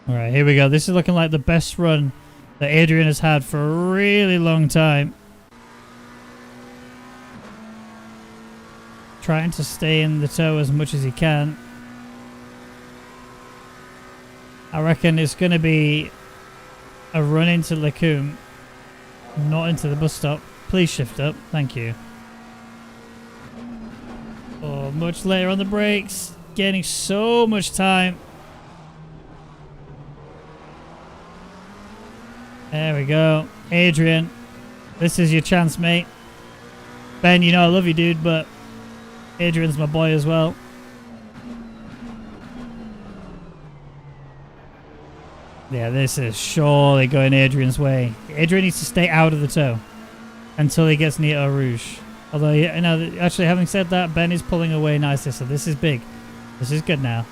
Alright, here we go. This is looking like the best run that Adrian has had for a really long time. Trying to stay in the tow as much as he can. I reckon it's going to be a run into Lacombe, not into the bus stop. Please shift up. Thank you. Oh, much later on the brakes. Gaining so much time. There we go. Adrian, this is your chance, mate. Ben, you know I love you, dude, but Adrian's my boy as well. Yeah, this is surely going Adrian's way. Adrian needs to stay out of the tow until he gets near Eau Rouge. Although, you know, actually, having said that, Ben is pulling away nicely, so this is big. This is good now.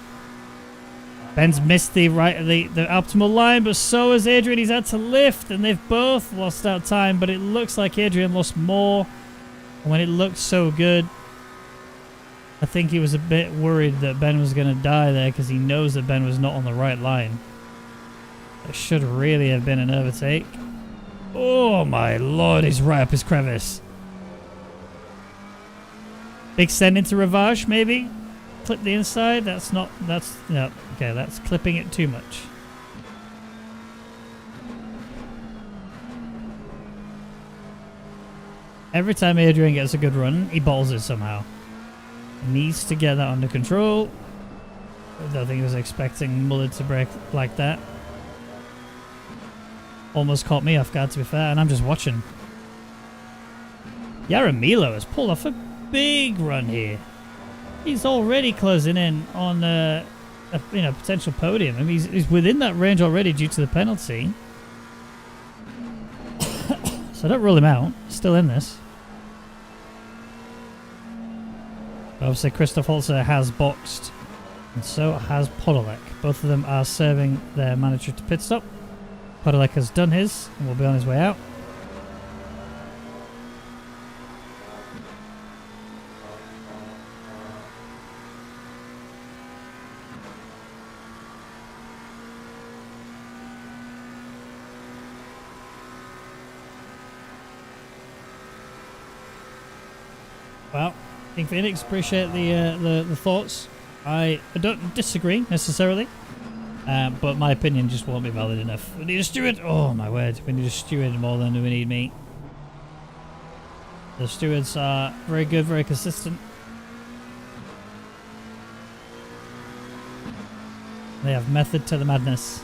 Ben's missed the optimal line, but so has Adrian. He's had to lift, and they've both lost out time, but it looks like Adrian lost more. And when it looked so good, I think he was a bit worried that Ben was going to die there because he knows that Ben was not on the right line. It should really have been an overtake. Oh my lord, he's right up his crevice. Big send into Ravage, maybe? Clip the inside? No, okay, that's clipping it too much. Every time Adrian gets a good run, he balls it somehow. He needs to get that under control. I don't think he was expecting Muller to break like that. Almost caught me off guard, to be fair, and I'm just watching. Yaramilo has pulled off a big run here. He's already closing in on a potential podium. I mean, he's within that range already due to the penalty. So don't rule him out. Still in this. Obviously, Christoph Holzer has boxed, and so has Podolek. Both of them are serving their manager to pit stop. Podolek has done his and will be on his way out. Well, King Phoenix, appreciate the thoughts. I don't disagree necessarily. But my opinion just won't be valid enough. We need a steward. Oh my word. We need a steward more than we need me. The stewards are very good, very consistent. They have method to the madness.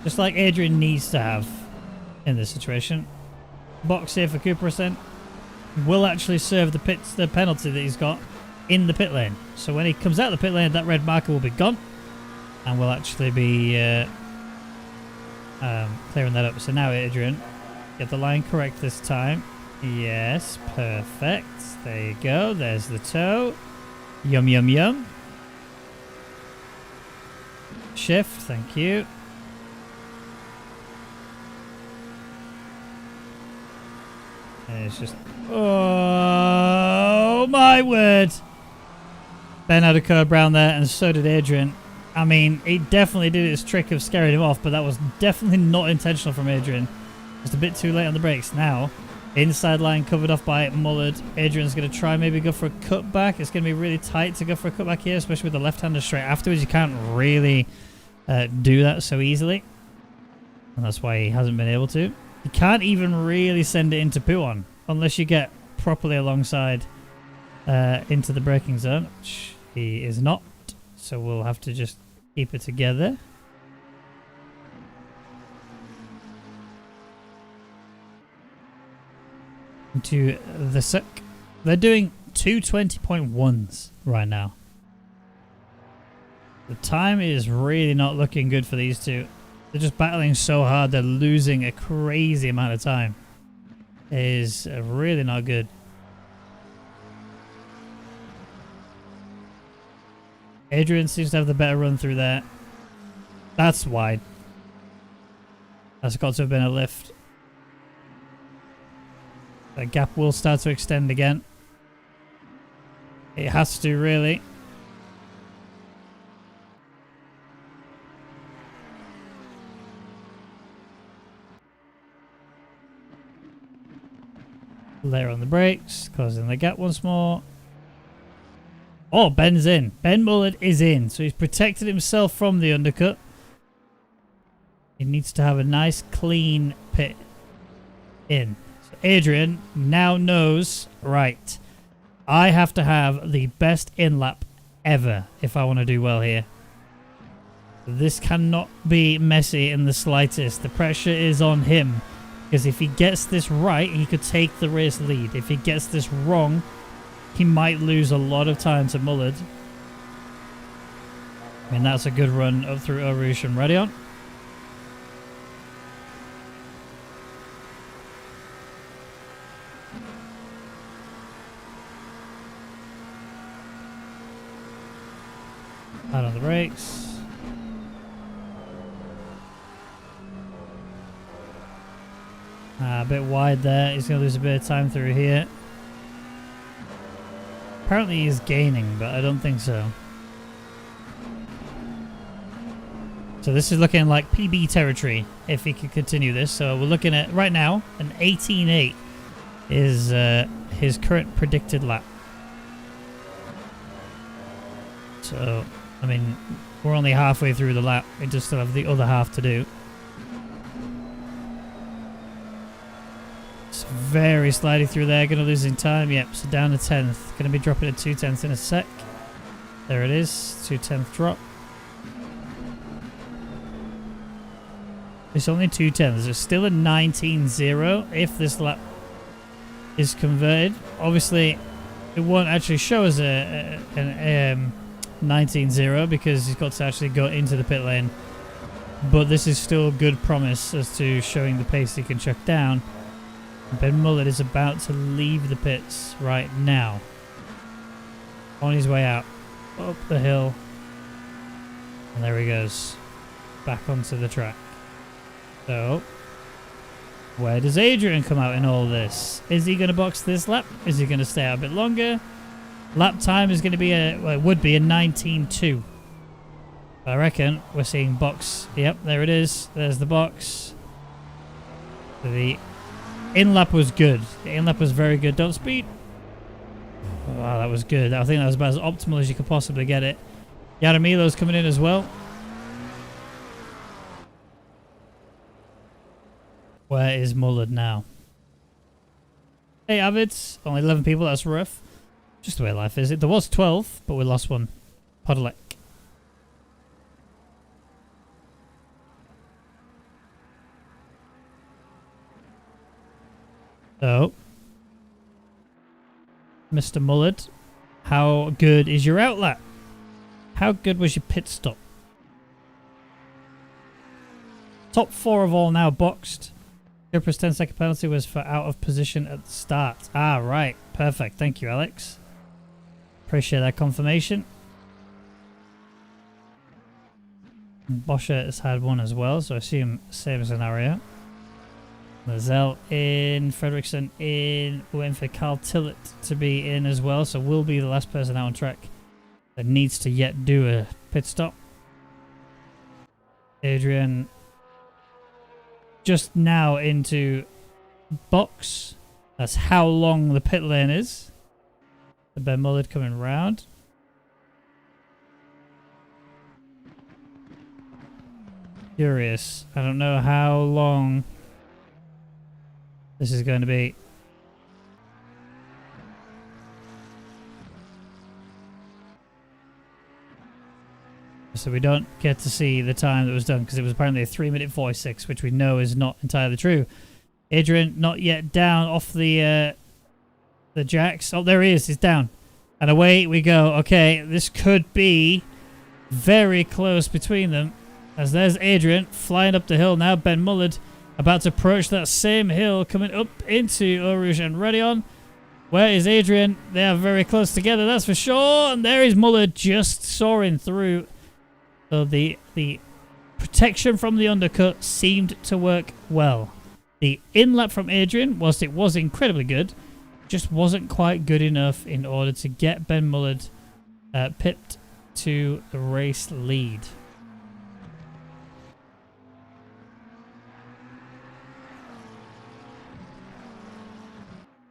Just like Adrian needs to have in this situation. Box here for Cooperson will actually serve the penalty that he's got in the pit lane. So when he comes out of the pit lane, that red marker will be gone. And we'll actually be clearing that up. So now, Adrian, get the line correct this time. Yes, perfect. There you go. There's the toe. Yum, yum, yum. Shift, thank you. And it's just... Oh, my word. Ben had a curb round there, and so did Adrian. I mean, he definitely did his trick of scaring him off, but that was definitely not intentional from Adrian. Just a bit too late on the brakes. Now, inside line covered off by Mullard. Adrian's going to try maybe go for a cutback. It's going to be really tight to go for a cutback here, especially with the left-hander straight afterwards. You can't really do that so easily. And that's why he hasn't been able to. You can't even really send it into Puon unless you get properly alongside into the braking zone, which he is not. So we'll have to just keep it together. Into the sec. They're doing 220.1s right now. The time is really not looking good for these two. They're just battling so hard. They're losing a crazy amount of time. It is really not good. Adrian seems to have the better run through there. That's wide. That's got to have been a lift. That gap will start to extend again. It has to, really. Later on the brakes, closing the gap once more. Oh, Ben's in. Ben Mullard is in. So he's protected himself from the undercut. He needs to have a nice clean pit in. So Adrian now knows, right, I have to have the best in-lap ever if I want to do well here. This cannot be messy in the slightest. The pressure is on him. Because if he gets this right, he could take the race lead. If he gets this wrong, he might lose a lot of time to Mullard. I mean, that's a good run up through OOR and Radion. Out on the brakes. A bit wide there. He's going to lose a bit of time through here. Apparently he's gaining, but I don't think so. So this is looking like PB territory if he could continue this. So we're looking at, right now, an 18.8 is his current predicted lap. So, I mean, we're only halfway through the lap. We just still have the other half to do. It's very slidey through there. Going to losing time. Yep, so down to 10th. Going to be dropping to 2/10 in a sec. There it is. 2/10 drop. It's only 2/10. There's still a 19.0 if this lap is converted. Obviously, it won't actually show as a 19.0 because he's got to actually go into the pit lane. But this is still a good promise as to showing the pace he can chuck down. Ben Mullard is about to leave the pits right now. On his way out. Up the hill. And there he goes. Back onto the track. So, where does Adrian come out in all this? Is he going to box this lap? Is he going to stay out a bit longer? Lap time is going to be well, it would be a 19.2. I reckon we're seeing box. Yep, there it is. There's the box. The in-lap was good. The in-lap was very good. Don't speed. Wow, that was good. I think that was about as optimal as you could possibly get it. Yaramilo's coming in as well. Where is Mullard now? Hey, Avids. Only 11 people. That's rough. Just the way life is. There was 12, but we lost one. Podolek. So, Mr. Mullard, how good is your outlap? How good was your pit stop? Top 4 of all now boxed. Cooper's 10-second penalty was for out of position at the start. Ah, right. Perfect. Thank you, Alex. Appreciate that confirmation. Boscher has had one as well, so I assume same scenario. Lazelle in, Fredrickson in, waiting for Carl Tillett to be in as well, so we'll be the last person out on track that needs to yet do a pit stop. Adrian just now into box. That's how long the pit lane is. The Ben Mullard coming round. Curious. I don't know how long this is going to be. So we don't get to see the time that was done because it was apparently a 3:46, which we know is not entirely true. Adrian not yet down off the jacks. Oh, there he is. He's down. And away we go. Okay, this could be very close between them. As there's Adrian flying up the hill now. Ben Mullard about to approach that same hill, coming up into OOR and Radion. Where is Adrian? They are very close together, that's for sure. And there is Mullard just soaring through. So the protection from the undercut seemed to work well. The in-lap from Adrian, whilst it was incredibly good, just wasn't quite good enough in order to get Ben Mullard pipped to the race lead.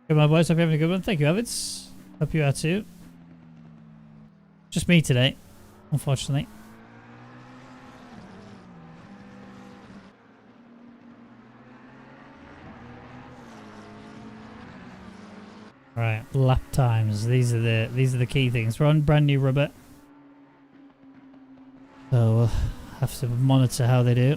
Good, my boys. Hope you're having a good one. Thank you, Avids. Hope you are too. Just me today, unfortunately. Right, lap times. These are the key things. We're on brand new rubber, so we'll have to monitor how they do.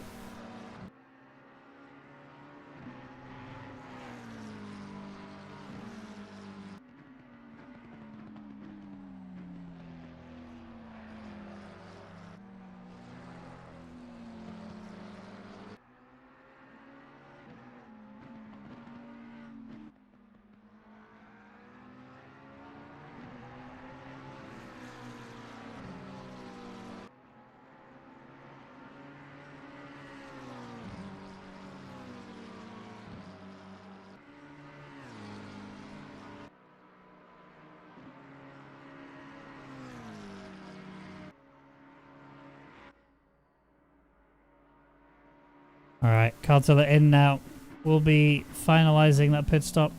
Alright, Cartilla in now. We'll be finalising that pit stop.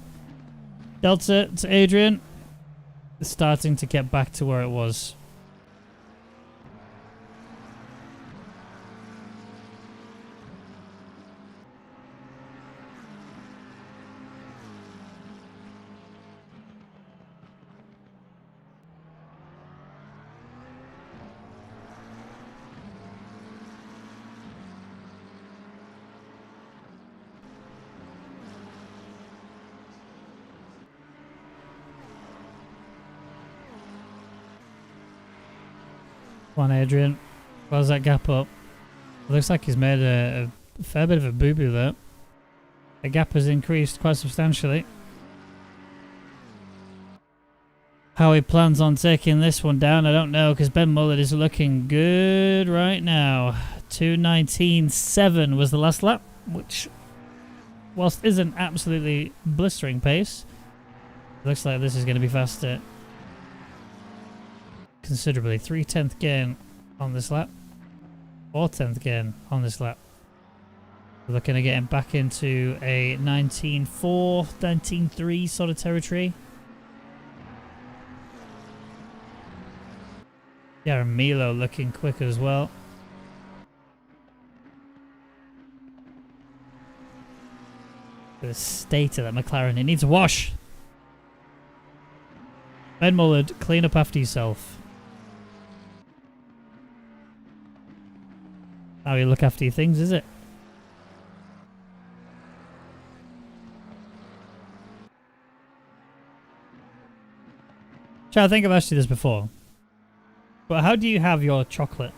Delta to Adrian. It's starting to get back to where it was. Come on, Adrian. Close that gap up. It looks like he's made a fair bit of a boo-boo there. The gap has increased quite substantially. How he plans on taking this one down, I don't know, because Ben Mullard is looking good right now. 2:19.7 was the last lap, which, whilst isn't absolutely blistering pace, looks like this is going to be faster. Considerably. 3/10 gain on this lap. 4/10 gain on this lap. We're looking at getting back into a 19.4, 19.3 sort of territory. Yeah, and Milo looking quick as well. The state of that McLaren, it needs a wash. Ben Mullard, clean up after yourself. How you look after your things, is it? I think I've asked you this before. But how do you have your chocolate?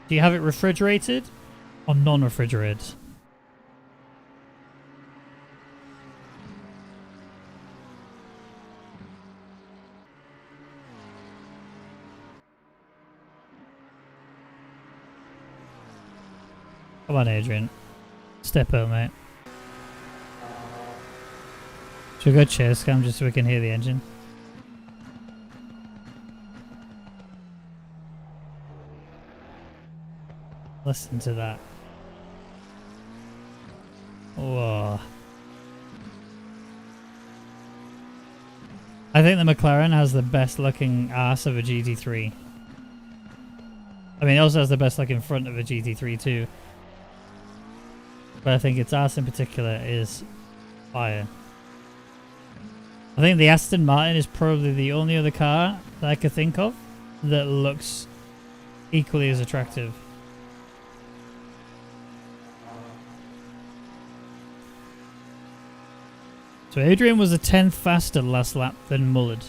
Do you have it refrigerated or non-refrigerated? Come on, Adrian. Step up, mate. Should we go chase cam just so we can hear the engine? Listen to that. Whoa. I think the McLaren has the best looking arse of a GT3. I mean, it also has the best looking front of a GT3 too. But I think its arse in particular is fire. I think the Aston Martin is probably the only other car that I could think of that looks equally as attractive. So Adrian was a 10th faster last lap than Mullard.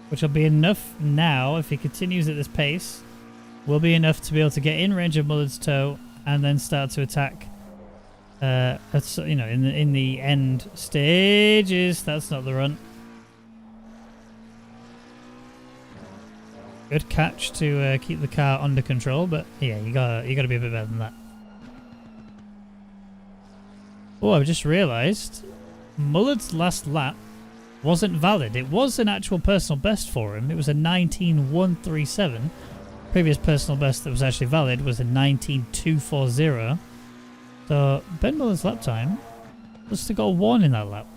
Which will be enough now, if he continues at this pace, will be enough to be able to get in range of Mullard's toe and then start to attack, you know, in the end stages. That's not the run. Good catch to keep the car under control, but yeah, you gotta be a bit better than that. Oh, I've just realised Mullard's last lap wasn't valid. It was an actual personal best for him. It was a 19.137. Previous personal best that was actually valid was a 19.240. So Ben Mullard's lap time was to go 1 in that lap.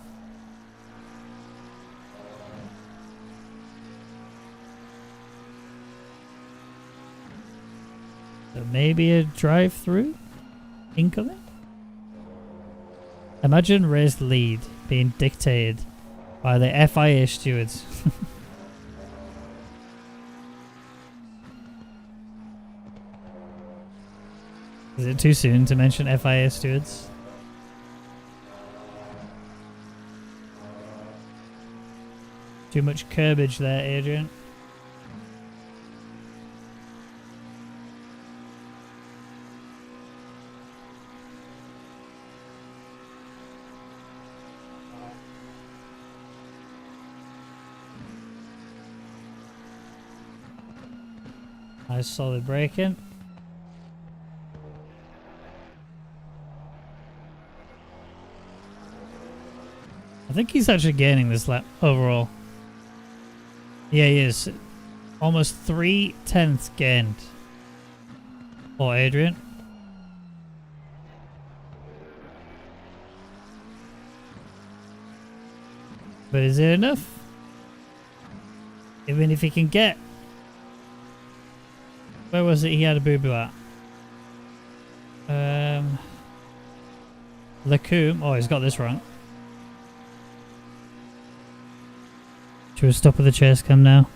So maybe a drive-through incoming? Imagine race lead being dictated by the FIA stewards. Is it too soon to mention FIA stewards? Too much curbage there, Adrian. Nice solid braking. I think he's actually gaining this lap overall. Yeah, he is. Almost 3/10 gained for Adrian. But is it enough? Even if he can get... Where was it he had a boo-boo at? Lacombe. Oh, he's got this wrong. Should we stop with the chase cam now?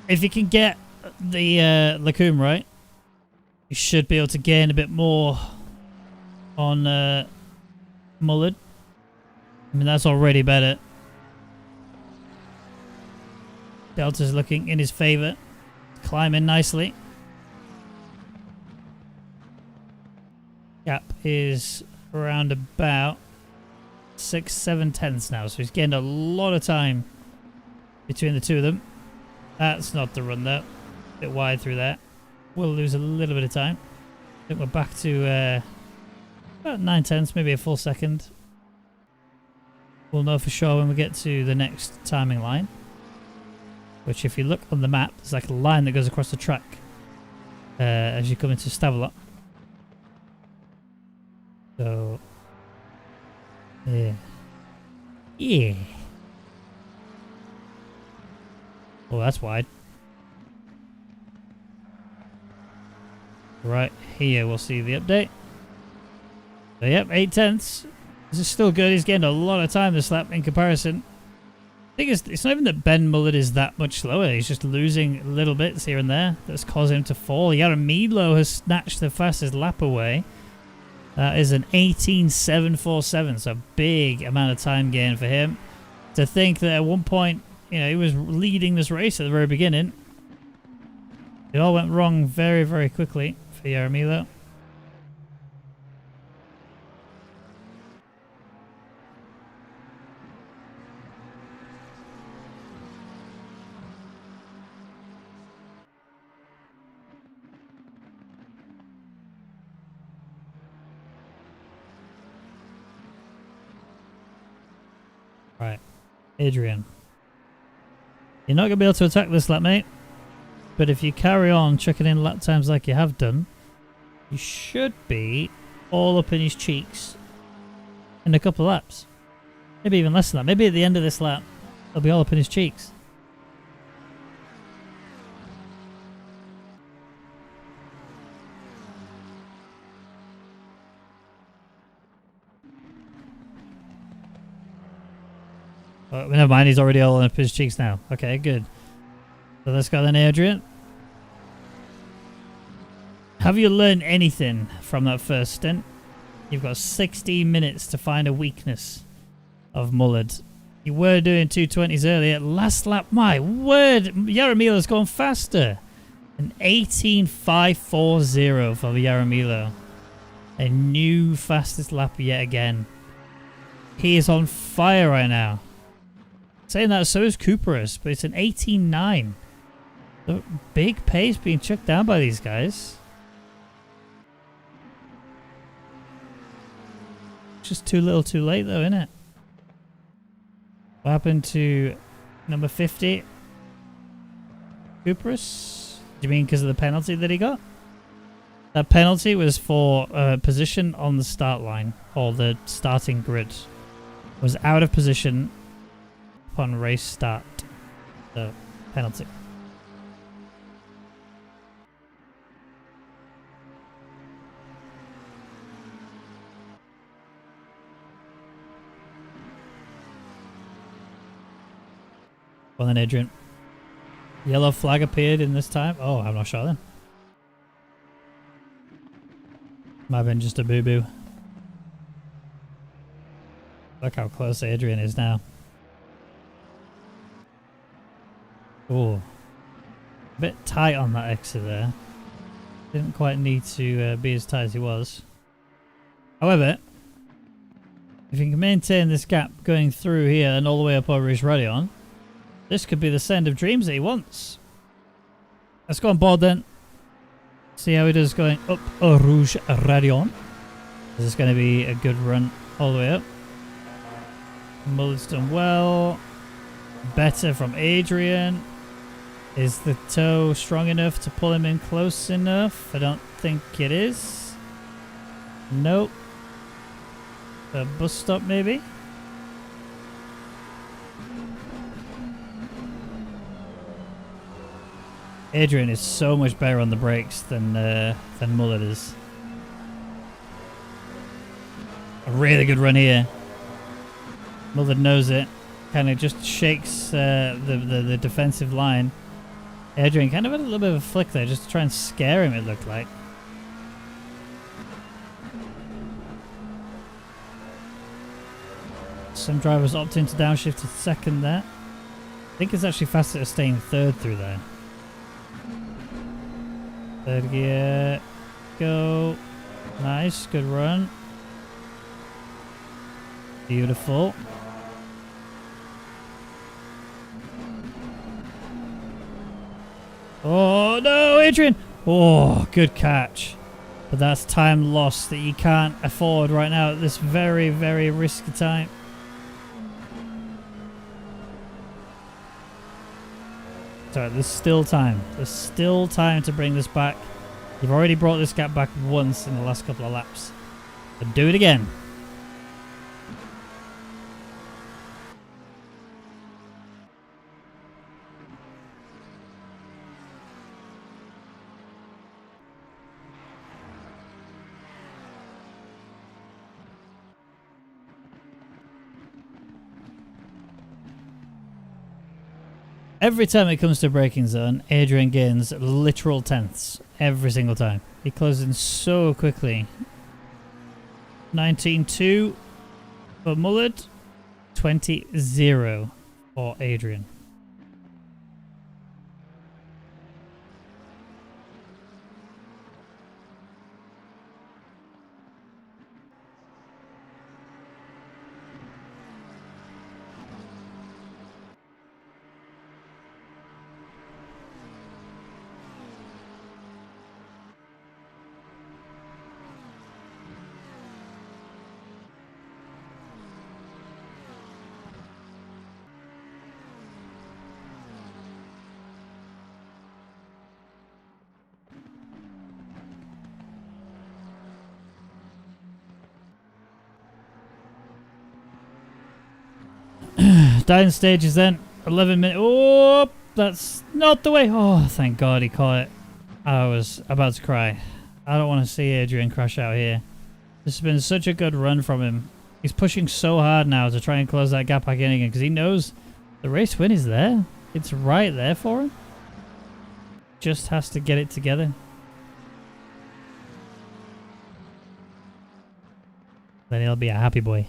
If you can get the Lacombe right, you should be able to gain a bit more on Mullard. I mean, that's already better. Delta's looking in his favour. Climbing nicely. Gap is around about 6-7 tenths now, so he's gained a lot of time between the two of them. That's not the run though. A bit wide through that. We'll lose a little bit of time. I think we're back to about 9 tenths, maybe a full second. We'll know for sure when we get to the next timing line, which if you look on the map, there's like a line that goes across the track as you come into Stavelot. So, yeah. Yeah. Oh, that's wide. Right here, we'll see the update. So, yep, 8 tenths. This is still good. He's gained a lot of time this lap in comparison. I think it's not even that Ben Mullard is that much slower. He's just losing little bits here and there that's causing him to fall. Yaramilo has snatched the fastest lap away. That is an 18.747, so a big amount of time gain for him. To think that at one point, you know, he was leading this race at the very beginning. It all went wrong very, very quickly for Yaramilo. Right, Adrian. You're not going to be able to attack this lap, mate. But if you carry on chucking in lap times like you have done, you should be all up in his cheeks in a couple of laps. Maybe even less than that. Maybe at the end of this lap, he'll be all up in his cheeks. Oh, never mind, he's already all up his cheeks now. Okay, good. So let's go then, Adrian. Have you learned anything from that first stint? You've got 16 minutes to find a weakness of Mullard. You were doing 220s earlier. Last lap, my word, Yaramilo's gone faster. An 18.540 for Yaramilo. A new fastest lap yet again. He is on fire right now. Saying that, so is Cooperus, but it's an 18.9. So big pace being chucked down by these guys. Just too little too late though, isn't it? What happened to number 50? Cooperus? Do you mean because of the penalty that he got? That penalty was for position on the start line, or the starting grid. Was out of position upon race start. So Penalty. Well then, Adrian. Yellow flag appeared in this time. Oh, I'm not sure then. Might have been just a boo-boo. Look how close Adrian is now. Oh. A bit tight on that exit there. Didn't quite need to be as tight as he was. However, if he can maintain this gap going through here and all the way up over his Radeon, this could be the send of dreams that he wants. Let's go on board then. See how he does going up Eau Rouge Radeon. This is going to be a good run all the way up. Mullet's done well. Better from Adrian. Is the toe strong enough to pull him in close enough? I don't think it is. Nope. A bus stop maybe? Adrian is so much better on the brakes than Mullet is. A really good run here. Mullet knows it. Kind of just shakes the defensive line. Adrian kind of had a little bit of a flick there just to try and scare him, it looked like. Some drivers opt into downshift to second there. I think it's actually faster to staying third through there. Third gear. Go. Nice. Good run. Beautiful. Oh no, Adrian! Oh, good catch. But that's time lost that you can't afford right now at this very, very risky time. Sorry, there's still time. There's still time to bring this back. You've already brought this gap back once in the last couple of laps. But do it again. Every time it comes to braking zone, Adrian gains literal tenths. Every single time. He closes in so quickly. 19.2 for Mullet. 20.0 for Adrian. Down stages then. 11 minutes. Oh, that's not the way. Oh, thank God he caught it. I was about to cry. I don't want to see Adrian crash out here. This has been such a good run from him. He's pushing so hard now to try and close that gap back in again because he knows the race win is there. It's right there for him. Just has to get it together. Then he'll be a happy boy.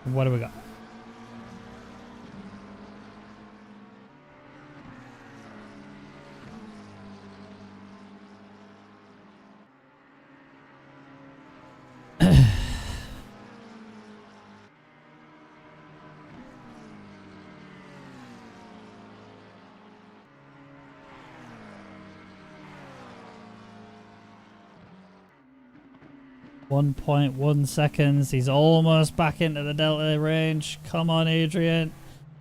What do we got? 1.1 seconds. He's almost back into the Delta range. Come on, Adrian.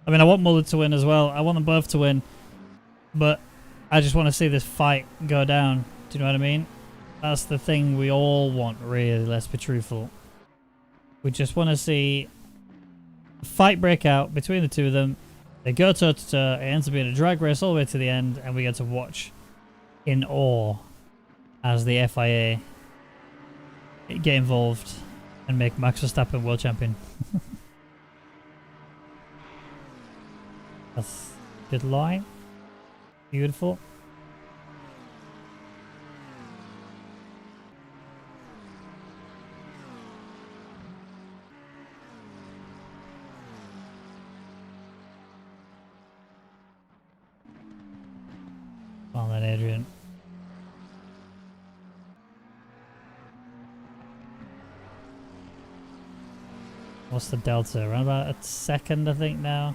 I mean, I want Muller to win as well. I want them both to win. But I just want to see this fight go down. Do you know what I mean? That's the thing we all want, really. Let's be truthful. We just want to see a fight break out between the two of them. They go toe-to-toe. It ends up being a drag race all the way to the end. And we get to watch in awe as the FIA get involved and make Max Verstappen world champion. That's a good line. Beautiful. Come on then, Adrian. What's the delta? Around about a second, I think, now.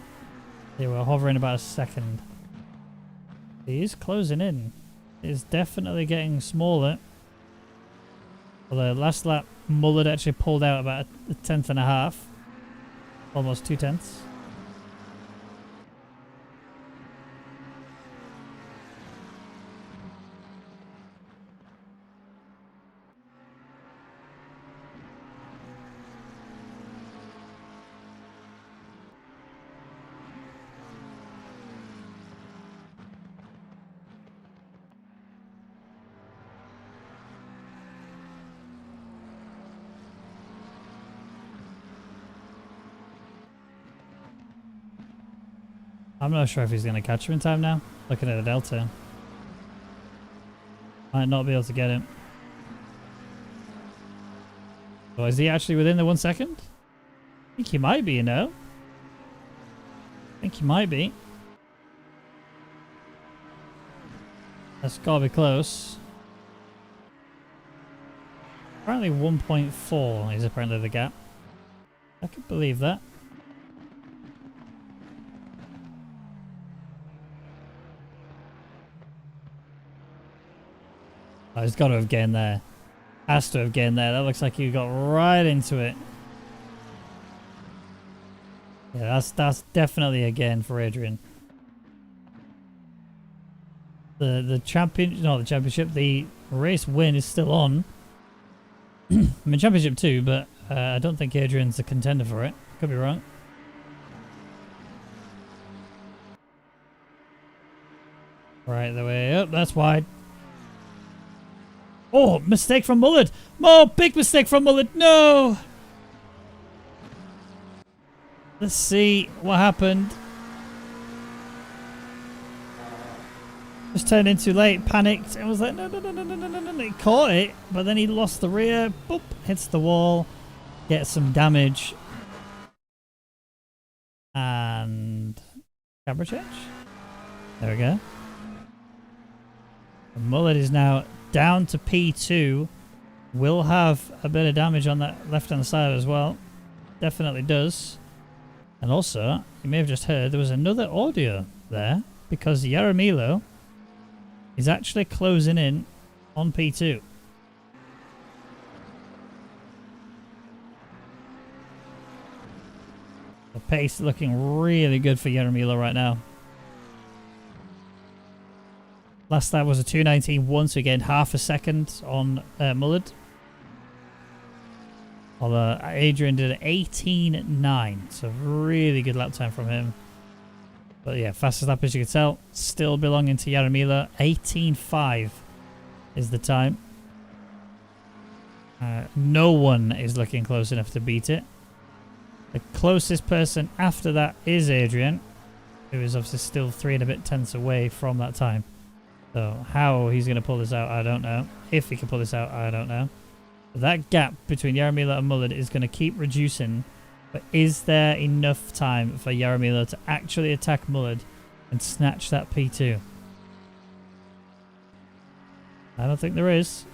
Yeah, we're hovering about a second. He is closing in. It's definitely getting smaller. Although last lap, Muller actually pulled out about a tenth and a half. Almost 2/10. I'm not sure if he's going to catch him in time now. Looking at the delta. Might not be able to get him. Oh, is he actually within the 1 second? I think he might be, you know. I think he might be. That's got to be close. Apparently 1.4 is apparently the gap. I could believe that. Oh, he's got to have gained there. Has to have gained there. That looks like he got right into it. Yeah, that's definitely a gain for Adrian. The championship. The race win is still on. I mean, championship too, but I don't think Adrian's a contender for it. Could be wrong. Right the way up. That's wide. Oh, mistake from Mullard. Oh, big mistake from Mullard. No. Let's see what happened. Just turned in too late, panicked, and was like, no. He caught it, but then he lost the rear. Boop, hits the wall, gets some damage. And camera change. There we go. And Mullard is now down to P2. Will have a bit of damage on that left-hand side as well. Definitely does. And also, you may have just heard there was another audio there because Jaramillo is actually closing in on P2. The pace looking really good for Jaramillo right now. Last lap was a 2:19.1, so he gained half a second on Mullard. Although Adrian did an 18.9, so really good lap time from him. But yeah, fastest lap as you can tell, still belonging to Jaramillo. 18.5 is the time. No one is looking close enough to beat it. The closest person after that is Adrian, who is obviously still 3 and a bit tenths away from that time. So how he's going to pull this out, I don't know. If he can pull this out, I don't know. But that gap between Jaramillo and Mullard is going to keep reducing. But is there enough time for Jaramillo to actually attack Mullard and snatch that P2? I don't think there is.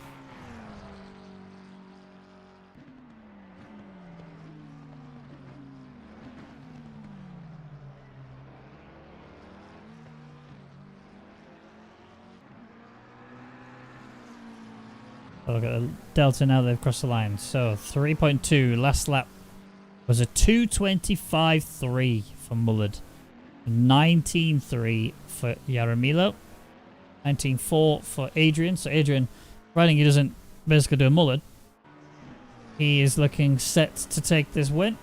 Oh, look at the delta now they've crossed the line. So 3.2 last lap was a 2:25.3 for Mullard, 19.3 for Yaramilo, 19.4 for Adrian. So Adrian, providing he doesn't basically do a Mullard, he is looking set to take this win.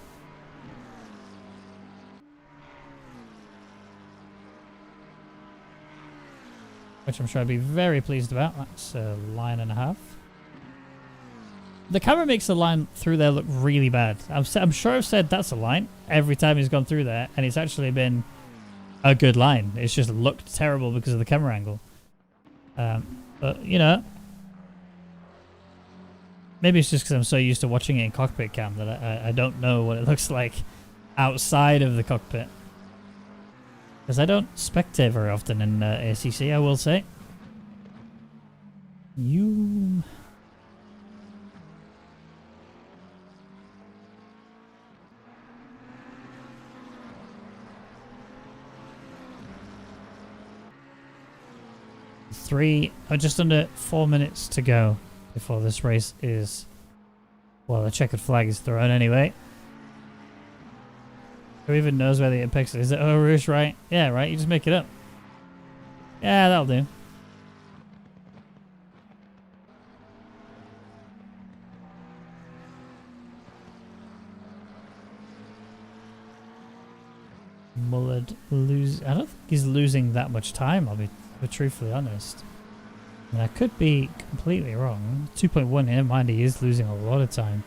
Which I'm sure I'd be very pleased about. That's a line and a half. The camera makes the line through there look really bad. I'm sure I've said that's a line every time he's gone through there, and it's actually been a good line. It's just looked terrible because of the camera angle. But, you know, maybe it's just because I'm so used to watching it in cockpit cam that I don't know what it looks like outside of the cockpit. Because I don't spectate very often in ACC, I will say. You... just under 4 minutes to go before this race is, well, the checkered flag is thrown anyway. Who even knows where the apex is? Is it Orush, right? Yeah, right, you just make it up. Yeah, that'll do. Mullard lose. I don't think he's losing that much time, I'll be truthfully honest. I mean, I could be completely wrong. 2.1 here, mind he is losing a lot of time.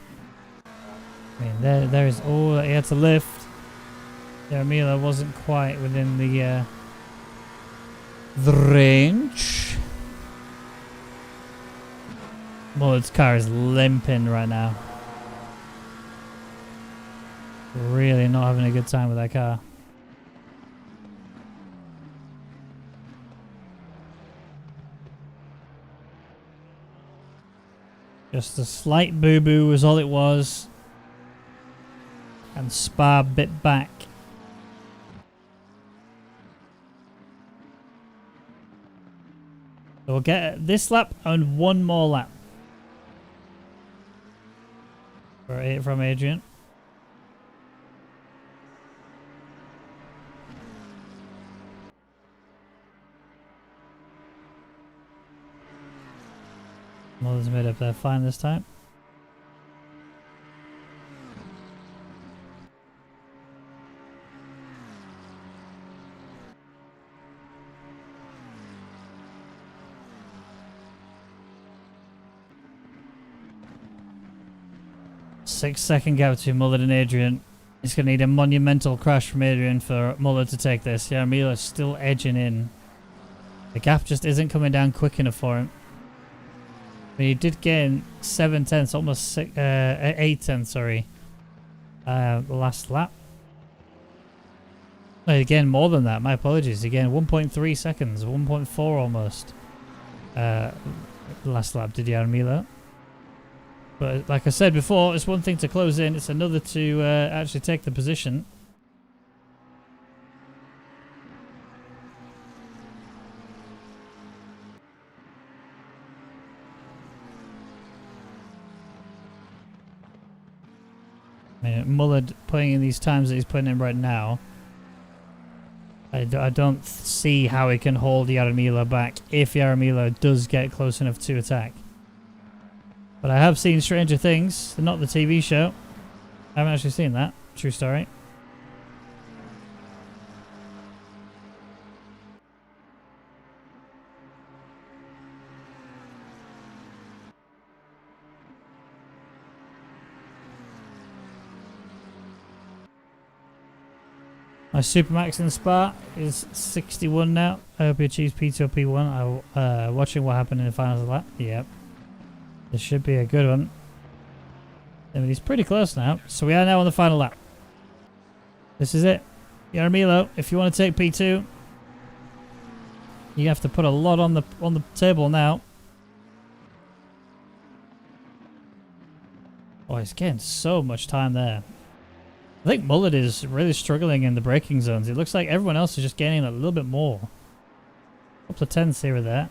I mean, there is all that he had to lift. Mila wasn't quite within the range. Mullard's car is limping right now. Really not having a good time with that car. Just a slight boo-boo was all it was. And Spa bit back. So we'll get this lap and one more lap. From Adrian. Muller's made up there fine this time. Six-second gap between Mullard and Adrian. He's going to need a monumental crash from Adrian for Mullard to take this. Yeah, Mila's still edging in. The gap just isn't coming down quick enough for him. But he did gain 7 tenths, almost 8 tenths, sorry, the last lap. No, he gained more than that, my apologies. He gained 1.3 seconds, 1.4 almost. Last lap did Yaramila. But like I said before, it's one thing to close in, it's another to actually take the position. I mean, Mullard putting in these times that he's putting in right now, I don't see how he can hold Yaramila back if Yaramila does get close enough to attack. But I have seen Stranger Things, not the TV show. I haven't actually seen that. True story. My Supermax in Spa is 61 now. I hope he achieves P2 or P1. Watching what happened in the finals of that. Yep. This should be a good one. I mean, he's pretty close now. So we are now on the final lap. This is it. Yaramilo, if you want to take P2, you have to put a lot on the table now. Oh, he's getting so much time there. I think Mullard is really struggling in the braking zones. It looks like everyone else is just gaining a little bit more. A couple of tenths here or there.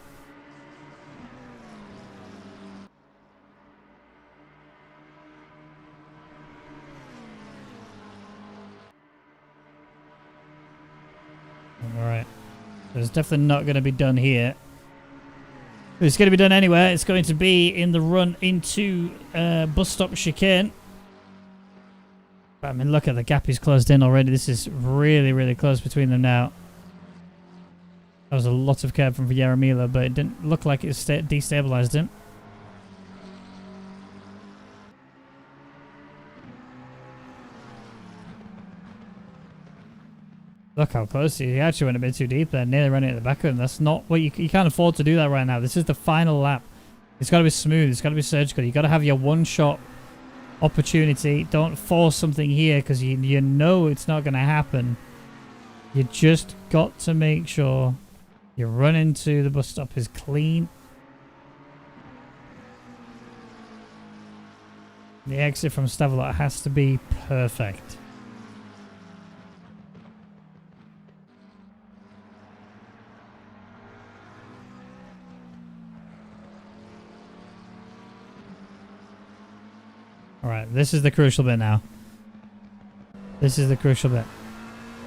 But it's definitely not going to be done here. If it's going to be done anywhere, it's going to be in the run into bus stop chicane. But, I mean, look at the gap he's closed in already. This is really, really close between them now. That was a lot of curb from Yaramila, but it didn't look like it destabilized him. Look how close he actually went a bit too deep there, nearly running at the back of him. That's not what you can't afford to do that right now. This is the final lap. It's got to be smooth. It's got to be surgical. You got to have your one-shot opportunity. Don't force something here because you know it's not going to happen. You just got to make sure your run into the bus stop is clean. The exit from Stavelot has to be perfect. Alright, this is the crucial bit now. This is the crucial bit.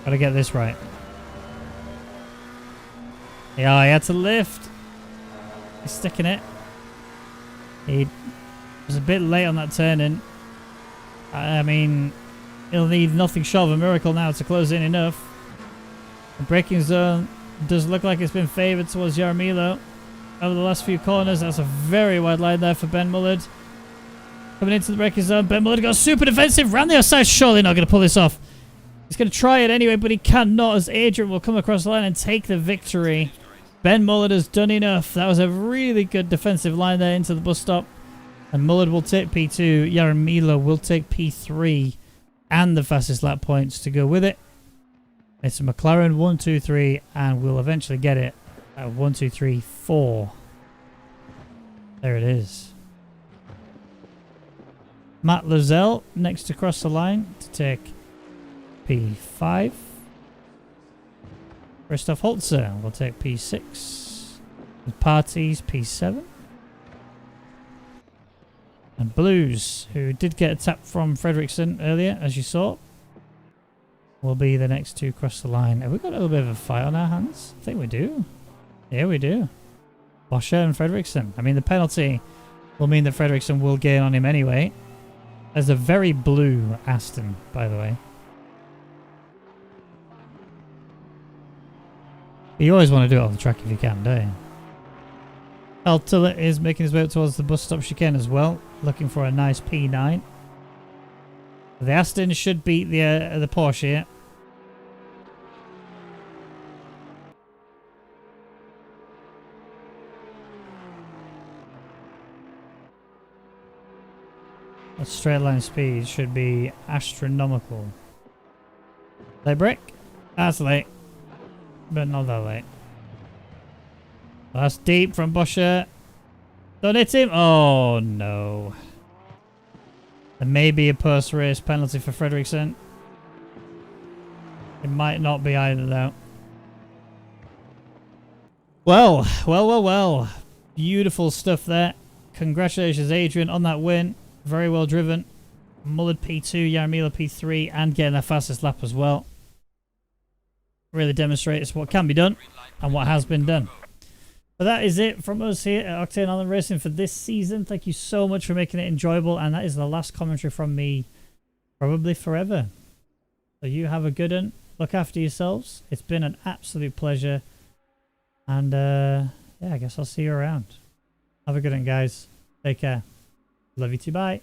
Gotta get this right. Yeah, he had to lift. He's sticking it. He was a bit late on that turn-in. I mean, he'll need nothing short of a miracle now to close in enough. The braking zone does look like it's been favoured towards Yaramilo over the last few corners. That's a very wide line there for Ben Mullard. Coming into the braking zone, Ben Mullard got super defensive, round the outside, surely not going to pull this off. He's going to try it anyway, but he cannot, as Adrian will come across the line and take the victory. Ben Mullard has done enough. That was a really good defensive line there into the bus stop. And Mullard will take P2. Yaramilo will take P3 and the fastest lap points to go with it. It's a McLaren 1, 2, 3, and we'll eventually get it at 1, 2, 3, 4. There it is. Matt Lozelle next to cross the line to take P5. Christoph Holzer will take P6. And Parties P7. And Blues, who did get a tap from Fredriksson earlier, as you saw, will be the next two across the line. Have we got a little bit of a fight on our hands? I think we do. Yeah, we do. Boscher and Fredriksson. I mean, the penalty will mean that Fredriksson will gain on him anyway. There's a very blue Aston, by the way. You always want to do it on the track if you can, don't you? Al Tillett is making his way up towards the bus stop chicane as well, looking for a nice P9. The Aston should beat the Porsche here. The straight line speed should be astronomical. Late break? That's late. But not that late. That's deep from Boscher. Don't hit him. Oh no. There may be a post-race penalty for Fredriksson. It might not be either though. Well. Beautiful stuff there. Congratulations Adrian on that win. Very well driven. Mullard P2, Yaramila P3, and getting their fastest lap as well. Really demonstrates what can be done and what has been done. But that is it from us here at Octane Online Racing for this season. Thank you so much for making it enjoyable, and that is the last commentary from me probably forever. So you have a good one. Look after yourselves. It's been an absolute pleasure. And yeah, I guess I'll see you around. Have a good one, guys. Take care. Love you too. Bye.